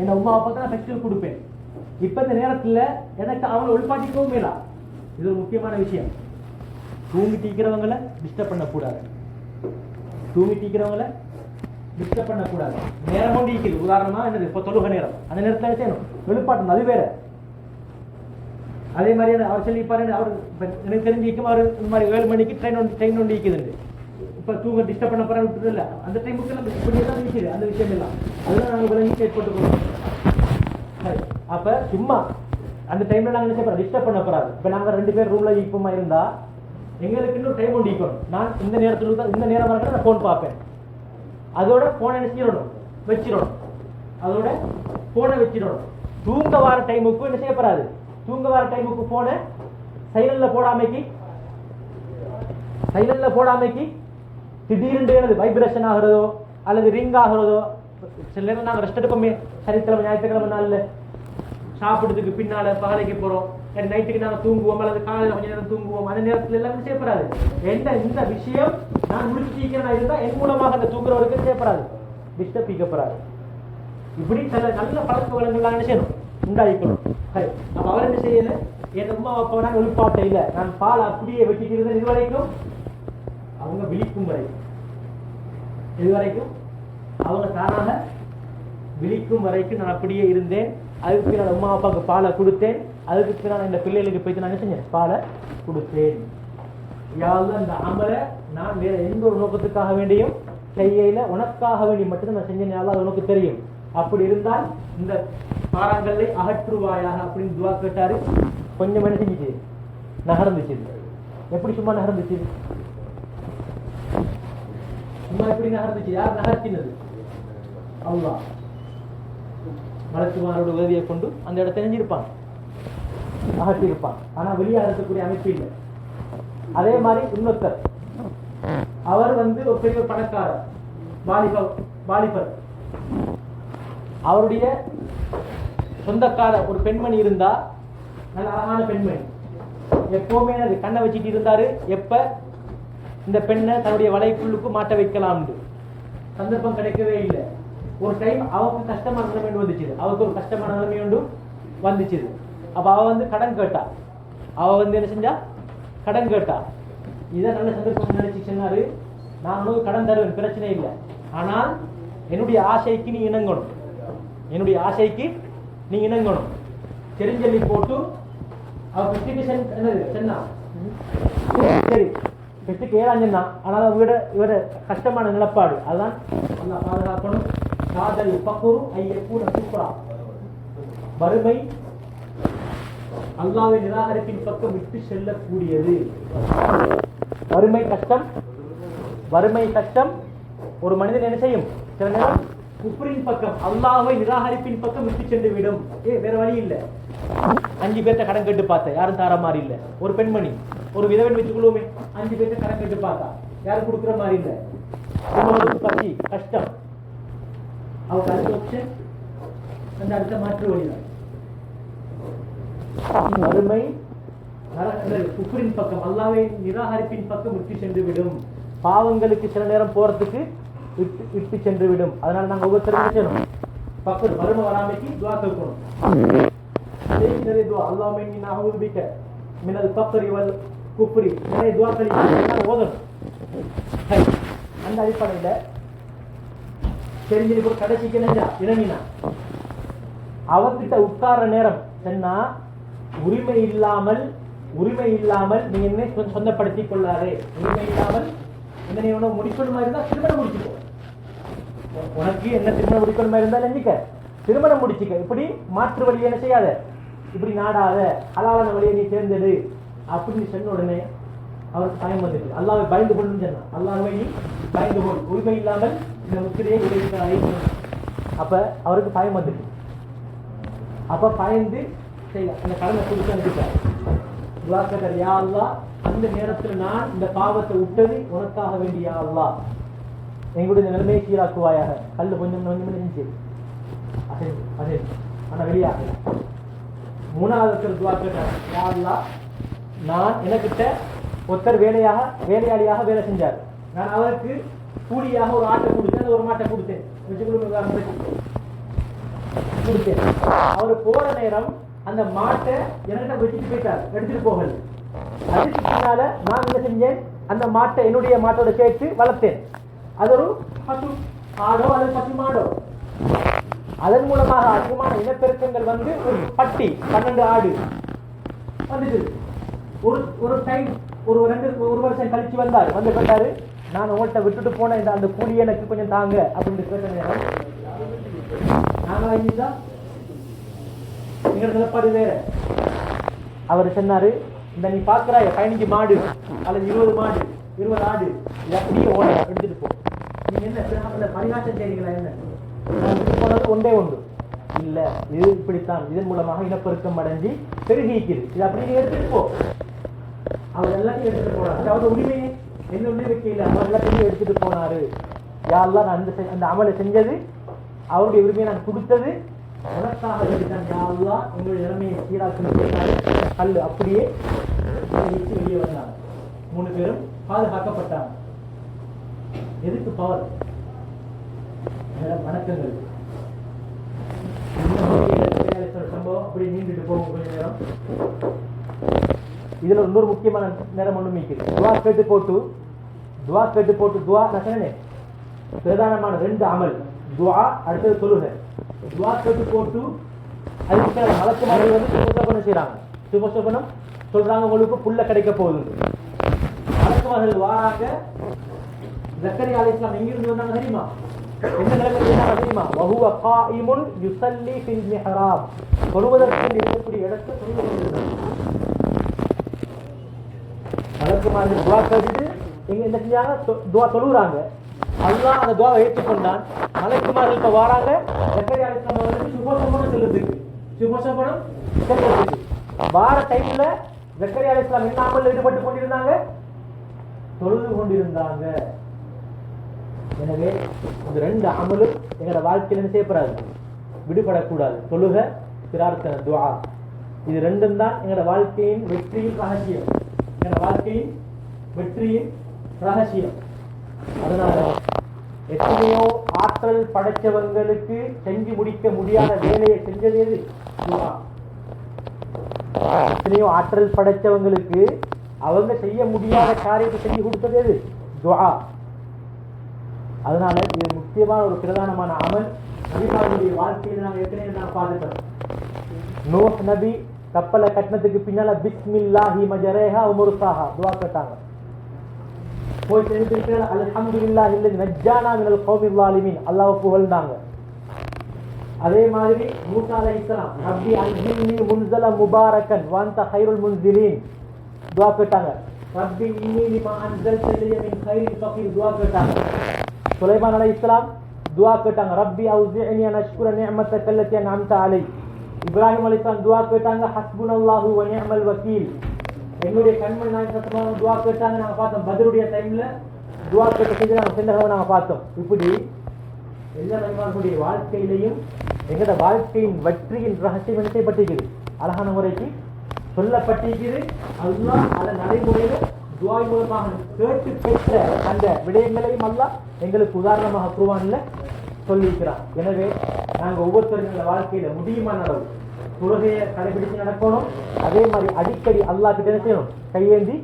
என் அம்மா அப்பா தான் ஃபெஸ்டிவல் கொடுப்பேன். இப்ப இந்த நேரத்துல எனக்கு அவங்களை ஒளிப்பாட்டிக்கவும் வேணாம். இது ஒரு முக்கியமான விஷயம். தூங்கி டீக்கிறவங்களை டிஸ்டர்ப் பண்ணக்கூடாது, தூங்கி டீக்கிறவங்களை டிஸ்டர்ப் பண்ணக்கூடாது. நேரம் கொண்டு ஈக்குது. உதாரணமா என்னது? இப்போ தொழுகை நேரம், அந்த நேரத்தில் என்ன செய்யணும்? வெளிப்பாட்டணும், அது வேற. அதே மாதிரி அவர் சொல்லிப்பாரு, அவர் எனக்கு தெரிஞ்சிக்கும் அவர் இந்த மாதிரி 7 மணிக்கு ட்ரெயின் ஒன்று ஈக்குதுண்டு. இப்போ தூங்க டிஸ்டர்ப் பண்ண போறான்னு விட்டுறது இல்லை. அந்த டைமுக்கு எல்லாம் இப்படி தான் ஈக்குது அந்த விஷயம் எல்லாம். அதெல்லாம் நாங்கள் விளங்கி ஏற்பட்டு போகிறோம். அப்ப சும்மா அந்த டைம்ல நாங்கள் என்ன செய்ய போறோம்? டிஸ்டர்ப் பண்ண போறாது. இப்போ நாங்கள் 2 பேர் ரூம்ல ஈக்குமா இருந்தா எங்களுக்கு இன்னும் டைம் ஒன்று ஈக்கணும். நான் இந்த நேரத்தில் தான் இந்த நேரம் வரைக்கும் நான் ஃபோன் பார்ப்பேன். அதோட போனை என்ன செய்யணும்? வச்சிடணும். அதோட போனை வச்சிடணும். தூங்க வர டைமுக்கு என்ன செய்யப்படாது? தூங்க வர டைமுக்கு போனை சைலண்ட்ல போடாமைக்கு திடீர்னு எனது வைப்ரேஷன் ஆகிறதோ அல்லது ரிங் ஆகிறதோ. சில நேரம் நாங்கள் ரெஸ்ட் எடுப்போமே, சனிக்கிழமை ஞாயிற்றுக்கிழமை நாளில் சாப்பிடுறதுக்கு பின்னால பகலைக்கு போறோம், நைட்டுக்கு நாங்கள் தூங்குவோம் அல்லது காலையில் கொஞ்ச நேரம் தூங்குவோம். அந்த நேரத்தில் எல்லாம் செய்யப்படாது. இந்த விஷயம் நான் முடிச்சுக்கிறேன் இருந்தா என் மூலமாக அந்த தூங்குறவருக்கு செய்யப்படாது, டிஸ்டர்ப் செய்யப்படாது. இப்படி சில நல்ல பழக்க வழங்கலாம் என்ன செய்யணும், உண்டாயிக்கணும். அப்ப அவர் என்ன செய்யல, என் அம்மா அப்பா நான் எழுப்பாட்ட இல்லை, நான் பால் அப்படியே வெட்டிட்டு இருந்தேன் இது வரைக்கும், அவங்க விழிக்கும் வரைக்கும், இது வரைக்கும் அவங்க தானாக விழிக்கும் வரைக்கும் நான் அப்படியே இருந்தேன். அதுக்கு பின்னால் அம்மா அப்பாவுக்கு பாலை கொடுத்தேன். அதுக்கு பின்னால் இந்த பிள்ளைகளுக்கு போயிட்டு நான் என்ன செஞ்சேன், பாலை கொடுத்தேன். யாரும் அந்த அமலை நான் வேற எந்த ஒரு நோக்கத்துக்காக வேண்டியும் செய்யல, உனக்காக வேண்டி மட்டும்தான் நான் செஞ்சேன். யாரும் அது உனக்கு தெரியும். அப்படி இருந்தால் இந்த பாறாங்கல்லை அகற்றுவாயாக அப்படின்னு துவா கேட்டாரு. கொஞ்சம் என்ன செஞ்சிச்சு, நகர்ந்துச்சு. எப்படி சும்மா நகர்ந்துச்சு, சும்மா எப்படி நகர்ந்துச்சு, யார் நகர்த்தினது, அல்லாஹ். மலக்குமாரோட உதவியை கொண்டு அந்த இடத்தை செஞ்சிருப்பான், அகற்றிருப்பான். ஆனா வெளியாக இருக்கக்கூடிய அமைப்பு இல்லை. அதே மாதிரி இன்னொருத்தர், அவர் ஒரு பெரிய பணக்காரர், வாலிபர். அவருடைய சொந்தக்கார ஒரு பெண்மணி இருந்தா, நல்ல அழகான பெண்மணி. எப்பவுமே அது கண்ணை வச்சுட்டு இருந்தாரு, எப்ப இந்த பெண்ணை தன்னுடைய வலைக்குள்ளுக்கு மாட்ட வைக்கலாம். சந்தர்ப்பம் கிடைக்கவே இல்லை. ஒரு டைம் அவருக்கு கஷ்டமான நிலைமை வந்துச்சு, அவருக்கு ஒரு கஷ்டமான நிலைமை ஒன்று வந்துச்சு. அப்ப அவ கடன் கேட்டா, அவ என்ன செஞ்சா, கடன் கேட்டா. இதான் நல்ல சந்தர்ப்பம் நினைச்சு சொன்னாரு, நான் உனக்கு கடன் தருவேன், பிரச்சனை இல்லை, ஆனால் என்னுடைய ஆசைக்கு நீ இணங்கணும், என்னுடைய ஆசைக்கு நீ இணங்கணும். தெரிஞ்சலி போட்டு அவ சொன்னா சரி பெற்றுக்கு ஏறாஞ்சா. ஆனால் இவர கஷ்டமான நிலப்பாடு, அதுதான் நல்லா பாதுகாக்கணும். காதல் பக்குரு ஐயக்கூட சூப்பரா, வறுமை அல்லாஹ்வை நிராகரிப்பின் பக்கம் விட்டு செல்லக்கூடியது. வறுமை கஷ்டம் ஒரு மனிதன் என்ன செய்யும், சில நேரம் குஃப்ரின் பக்கம், அல்லாஹ்வை நிராகரிப்பின் பக்கம் விட்டு சென்று விடும். வேற வழி இல்லை. 5 பேர்த்த கடன் கேட்டு பார்த்தேன், யாரும் தார மாதிரி இல்லை. ஒரு பெண்மணி, ஒரு விதவன் வச்சுக்கொள்ளுவோமே, 5 பேர்த்த கடன் கேட்டு பார்த்தா யாரும் கொடுக்குற மாதிரி இல்லை. பசி கஷ்டம், அவங்க அடுத்த ஆப்ஷன், அந்த அடுத்த மாற்று வழிதான் வறுமை. குஃப்ரின் பக்கம், அல்லாஹ்வை நிராகரிப்பின் பக்கம் விட்டு சென்று விடும். பாவங்களுக்கு சில நேரம் போறதுக்கு விட்டு சென்று விடும். அதனால நாங்க ஒவ்வொருத்தரும் பக்கம் வறுமை வராமைக்கு துவா கேட்கணும். நிறைய துவா, அல்லாஹ்வும்ம இன்னி நஅஊது பிக மினல் ஃபக்ரி வல் குஃப்ரி, நிறைய துவாக்கள் ஓதணும். அந்த அடிப்படையில தெரிஞ்சு ஒரு கடைசிக்கு இறங்கினா அவர்கிட்ட உட்கார நேரம் சொன்னா, உரிமை இல்லாமல் நீ என்ன சொந்தப்படுத்திக் கொள்ளாதே. உரிமை இல்லாமல் என்ன முடிக்கணுமா இருந்தா திருமணம் முடிச்சுக்கோ. உனக்கு என்ன திருமணம் முடிக்கணுமா இருந்தா நினைக்க திருமணம் முடிச்சுக்க. இப்படி மாற்று வழியை என்ன செய்யாத, இப்படி நாடாத, ஹலாலான வழியை நீ தேர்ந்தெடு அப்படின்னு சொன்ன உடனே அவருக்கு பயம் வந்துட்டு, அல்லாஹ்வை பயந்து கொள்ளுன்னு சொன்னா. அல்லாஹ்வை நீ பயந்து கொள், உரிமை இல்லாமல் இந்த முத்திரையை விளைவிக்கிறாய். அப்ப அவருக்கு பயம் வந்துட்டு, அப்ப பயந்து அந்த கடனை கொடுத்து துவாக்கர், யா அல்லாஹ், அந்த நேரத்தில் நான் இந்த பாவத்தை விட்டது உனக்காக வேண்டிய யா அல்லாஹ், எங்களுடைய நிலைமையை சீராக்குவாயாக. கல்லு கொஞ்சம் இருந்துச்சு, ஆனா வெளியாக. மூணாவது துவாக்கர், யா அல்லாஹ், நான் எனக்கிட்ட ஒருத்தர் வேலையாளியாக வேலை செஞ்சார். நான் அவருக்கு கூலியாக ஒரு ஆட்டை கொடுத்தேன், ஒரு மாட்டை கொடுத்தேன். அவர் போற நேரம் அந்த மாட்டை என்கிட்ட வெட்டிட்டு போயிட்டார், எடுத்துட்டு போகல. அதுக்கு பின்னால நான் என்ன செஞ்சேன், அந்த மாட்டை என்னுடைய மாட்டோட சேர்த்து வளர்த்தேன். அது ஒரு பசு ஆடோ அல்லது பசு மாடோ. அதன் மூலமாக அதிகமான இனப்பெருக்கங்கள் ஒரு பட்டி 12 ஆடு வந்துட்டு. ஒரு டைம் ஒரு வருஷம் கழிச்சு வந்து கேட்டாரு, நான் உங்கள்கிட்ட விட்டுட்டு போன அந்த கூலி எனக்கு கொஞ்சம் தாங்க அப்படின்னு கேட்ட நேரம், நாங்களா எங்களோட நிலப்பாடு வேற. அவர் சொன்னாரு, இந்த நீ பாக்குறாய 15 மாடு அல்லது 20 மாடு 20 ஆடு இது அப்படியே ஓட எடுத்துட்டு போ. நீங்க என்ன பரிகாசம் செய்றீங்களா? என்ன போனது ஒன்றே ஒன்று இல்ல, இது இப்படித்தான், இதன் மூலமாக இனப்பெருக்கம் அடைஞ்சி பெருகிக்குது, இது அப்படியே எடுத்துட்டு போ. அவர் எல்லாத்தையும் எடுத்துட்டு போனார். அதாவது உரிமையை என்ன ஒண்ணு வைக்கல, அவர் எல்லாத்தையும் எடுத்துட்டு போனாரு. யாரெல்லாம் நான் அந்த அமலை செஞ்சது, அவருடைய உரிமையை நான் கொடுத்தது உனக்காக வேண்டித்தான். யாரெல்லாம் எங்களுடைய நிலைமையை சீராக்கணும். கல் அப்படியே வெளியே வந்தாங்க. 3 பேரும் பாதுகாக்கப்பட்டாங்க. எதுக்கு பவர்? வணக்கங்கள். சம்பவம் அப்படி நீண்டுட்டு போகும் கொஞ்ச நேரம். இதுல இன்னொரு முக்கியமான நேரம் ஒண்ணு மீக்குது. துவா கேட்டு போட்டு துவா நான் சொன்னேன் பிரதானமான 2 அமல், துவா அடுத்தது தொழுகை. துவா கேட்டு போட்டு அதுக்கு மலக்குமார்கள் வந்து சுபசோபனம் செய்யறாங்க. சுபசோபனம் சொல்றாங்க, உங்களுக்கு புள்ள கிடைக்க போகுது. மலக்குமார்கள் வாராங்க. ஜக்கரியா அலைஹிஸ்ஸலாம் எங்கிருந்து வந்தாங்க தெரியுமா? என்ன நிலைமையில இருந்தாங்க தெரியுமா? வஹுவ காயிமுன் யுஸல்லி ஃபில் மிஹ்ராப், தொழுவதற்கு இருக்கக்கூடிய இடத்துல தொழுது கொண்டிருந்தாங்க. மலக்குமார்கள் துவா கேட்டுட்டு எங்க என்ன செஞ்சாங்க? துவா தொழுகிறாங்க. அல்லாஹ் அந்த துவாவை ஏற்றுக்கொண்டான். மலக்குமார்கள் இப்ப வராங்க. ஜக்கரியா அலைஹிஸ்ஸலாம் வந்து சுபசோபனம் செல்லுறதுக்கு வார டைம்ல ஜக்கரியா அலைஹிஸ்ஸலாம் என்ன அமல்ல ஈடுபட்டு கொண்டிருந்தாங்க? தொழுது கொண்டிருந்தாங்க. எனவே இந்த 2 அமலும் எங்களோட வாழ்க்கையில என்ன செய்யப்படாது, விடுபடக்கூடாது. தொழுக, பிரார்த்தனை, துஆ, இது 2ம் தான் எங்களோட வாழ்க்கையின் வெற்றியின் ரகசியம். எங்களோட வாழ்க்கையின் வெற்றியின் ரகசியம். அதனால எத்தனையோ ஆற்றல் படைச்சவங்களுக்கு செஞ்சு முடிக்க முடியாத வேலையை செஞ்சது எது? துஆ. எத்தனையோ ஆற்றல் படைச்சவங்களுக்கு அவங்க செய்ய முடியாத காரியத்தை செஞ்சு கொடுத்தது எது? துஆ. அதனால இது முக்கியமான ஒரு பிரதானமான அமல். நபிமார்களுடைய வாழ்க்கையில் நாங்கள் ஏற்கனவே பார்த்துட்டோம். நூஹ் நபி கப்பலை கட்டினதுக்கு பின்னால பிஸ்மில்லாஹி மஜரேஹா வ முர்சாஹா துஆ கேட்டாங்க. போய் செஞ்சிட்டு அல்ஹம்துலில்லாஹி அல்லதி நஜ்ஜானா மினல் கௌமில் ஸாலிமீன் அல்லாஹ்வை புகழ்ந்தாங்க. அதே மாதிரி மூசா அலைஹிஸ்ஸலாம் ரப்பி அன்ஹின்னி முன்ஸல முபாரக்கன் வ அன்த கைருல் முன்ஸிலீன் துஆ கேட்டாங்க. ரப்பி இன்னி லிமா அன்ஸல்த இலைய மின் கைரின் ஃபகீர் துஆ கேட்டாங்க. சுலைமான் அலைஹிஸ்ஸலாம் துஆ கேட்டாங்க. ரப்பி அவ்ஸிஅனி அன் அஷ்குர நிஅமத்தக அல்லதி அன்அம்த அலை. இப்ராஹிம் அலைஹிஸ்ஸலாம் துஆ கேட்டாங்க. ஹஸ்புனல்லாஹு வ நிஅமல் வக்கீல். எங்களுடைய கண்மணி நாயகம் சத்தமாக துஆ கேட்டாங்க. நாங்கள் பார்த்தோம் பத்ருடைய டைம்ல துஆ கேட்ட செஞ்சு நாங்கள் சென்றதை நாங்கள் பார்த்தோம். இப்படி எல்லா நபிமார்களுடைய வாழ்க்கையிலையும் எங்களோட வாழ்க்கையின் வெற்றியின் ரகசியம் என்ன செய்யப்பட்டிருக்குது, அழகான முறைக்கு சொல்லப்பட்டிருக்குது. அல்லாஹ் அதை நடைமுறையில துஆ மூலமாக கேட்டு பெற்ற அந்த விடயங்களையும் அல்லாஹ் எங்களுக்கு உதாரணமாக குர்ஆன்ல சொல்லியிருக்கிறான். எனவே நாங்கள் ஒவ்வொருத்தரும் எங்களோட வாழ்க்கையில முடியுமான அளவு தொழுகையை கடைபிடிச்சு நடக்கணும். அதே மாதிரி அடிக்கடி அல்லாஹ் கிட்ட என்ன செய்யணும், கையேந்தி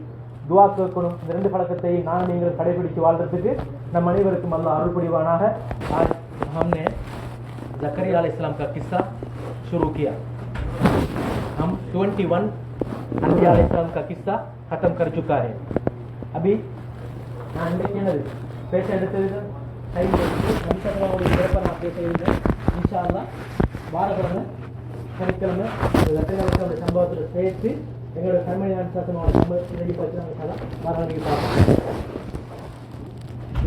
துஆ கேட்கணும். இந்த 2 பழக்கத்தை நானும் நீங்கள் கடைபிடிச்சு வாழ்றதுக்கு நம் அனைவருக்கும் அல்லாஹ் அருள் புரிவானாக. आज हमने जकरिया अलैहिस्सलाम का किस्सा शुरू किया. हम 21 अंबिया अलैहिस्सलाम का किस्सा खत्म कर चुका है. अभी நான் என்னது பேச எடுத்தது டைம் நபிசல்லாஹு பேப்பர் நான் பேச இருந்தேன். இன்ஷா அல்லாஹ் வாரக்கிழமை சனிக்கிழமை ஜக்கரியா அலைஹிஸ்ஸலாம் சம்பவத்தில் சேர்த்து எங்களோட கண்மணி சாசனோட சம்பவத்தை ரெடி பார்த்து நாங்கள் வாரங்களுக்கு பார்ப்போம்.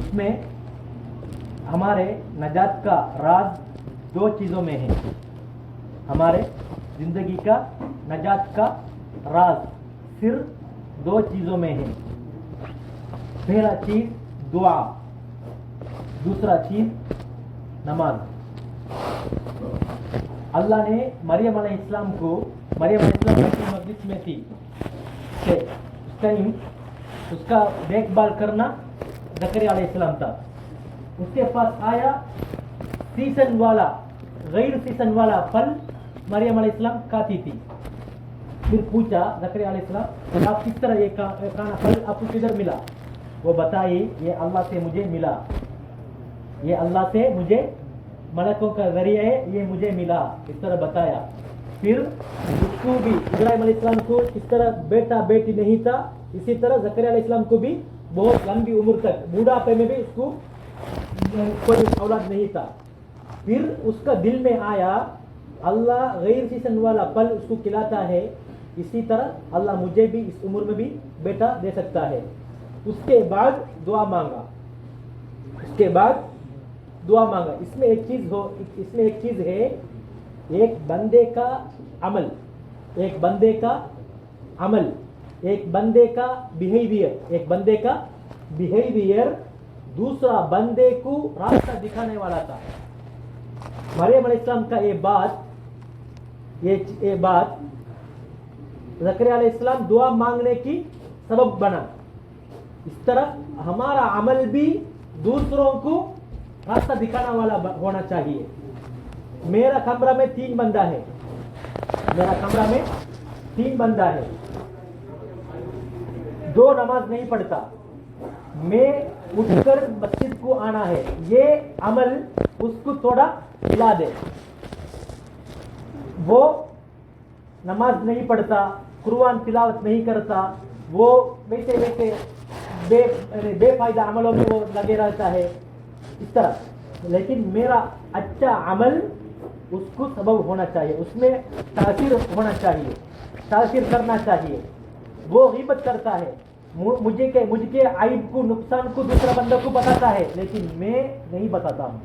इसमें हमारे नजात का राज 2 चीज़ों में है. हमारे जिंदगी का नजात का राज सिर्फ 2 चीज़ों में है. पहला चीज दुआ, दूसरा चीज नमाज. अल्लाह ने मरियम अलैहिस्सलाम को, मरियम अलैहिस्सलाम बैतुल मक़दिस में थी, उस टाइम उसका देखभाल करना जकरिया अलैहिस्सलाम था. उसके पास आया सीजन वाला गैर सीजन वाला फल मरियम अलैहिस्सलाम खाती थी. फिर पूछा जकरिया अलैहिस्सलाम आप किस तरह ये खाना फल आपको किधर मिला? वो बताइए ये अल्लाह से मुझे मिला, ये अल्लाह से मुझे मलकों का जरिया है, ये मुझे मिला, इस तरह बताया. फिर उसको भी इब्राहिम अलैहिस्सलाम को इस तरह बेटा बेटी नहीं था, इसी तरह जकरिया अलैहिस्सलाम को भी बहुत लंबी उम्र तक बूढ़ापे में भी उसको कोई औलाद नहीं था. फिर उसका दिल में आया अल्लाह गैर सीजन वाला फल उसको खिलाता है, इसी तरह अल्लाह मुझे भी इस उम्र में भी बेटा दे सकता है. उसके बाद दुआ मांगा, उसके बाद दुआ मांगा. इसमें एक चीज है, एक बंदे का अमल, एक बंदे का अमल, एक बंदे का बिहेवियर, एक बंदे का बिहेवियर दूसरा बंदे को रास्ता दिखाने वाला था. मरियम अलैहिस्सलाम का ये बात जकरिया अलैहिस्सलाम दुआ मांगने की सबब बना. इस तरह हमारा अमल भी दूसरों को रास्ता दिखाने वाला होना चाहिए. मेरा कमरा में 3 बंदा है, मेरा कमरा में 3 बंदा है, 2 नमाज नहीं पढ़ता, मैं उठकर मस्जिद को आना है, ये अमल उसको थोड़ा हिला दे। वो नमाज नहीं पढ़ता, कुरान तिलावत नहीं करता, वो वैसे वैसे बेफायदा अमलों में वो लगे रहता है इस तरह, लेकिन मेरा अच्छा अमल उसको सबब होना चाहिए, उसमें तासीर होना चाहिए, तासीर करना चाहिए। वो गीबत करता है, मुझके आइब को, नुकसान को दूसरा बंदा को बताता है, लेकिन मैं नहीं बताता हूँ,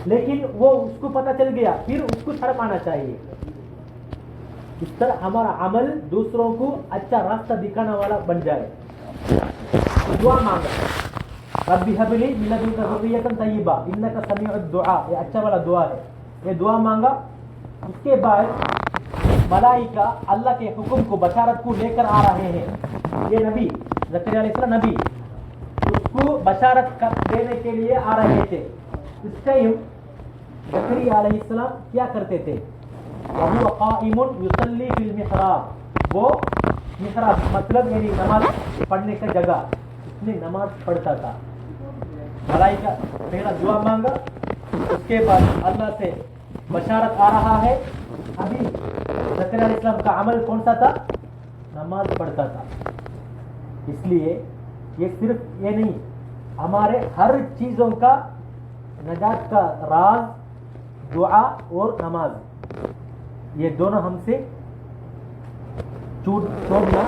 लेकिन वो उसको पता चल गया, फिर उसको शर्म आना चाहिए। इस तरह हमारा अमल दूसरों को अच्छा रास्ता दिखाने वाला बन जाए। दुआ मांगा, रब्बी हबली मिन लदुनका ज़ुर्रियतन तय्यिबा इन्नका समीउद दुआ, ये अच्छा वाला दुआ है, ये दुआ मांगा। उसके बाद मलाइका अल्लाह के हुक्म को, बशारत को लेकर आ रहे हैं। ये नबी ज़करिया अलैहिस्सलाम नबी उसको बशारत देने के लिए आ रहे थे। इस टाइम ज़करिया अलैहिस्सलाम क्या करते थे? वहुव क़ाइमुन युसल्ली फिल मिहराब, वो मिहराब मतलब यानी नमाज पढ़ने का जगह, उसमें नमाज पढ़ता था। मलाइका पहला दुआ मांगा, उसके बाद अल्लाह से बशारत आ रहा है। अभी ज़करिया अलैहिस्सलाम का अमल कौन सा था? नमाज पढ़ता था। इसलिए ये सिर्फ ये नहीं, हमारे हर चीज़ों का नजात का राज दुआ और नमाज, ये दोनों हमसे छोड़ना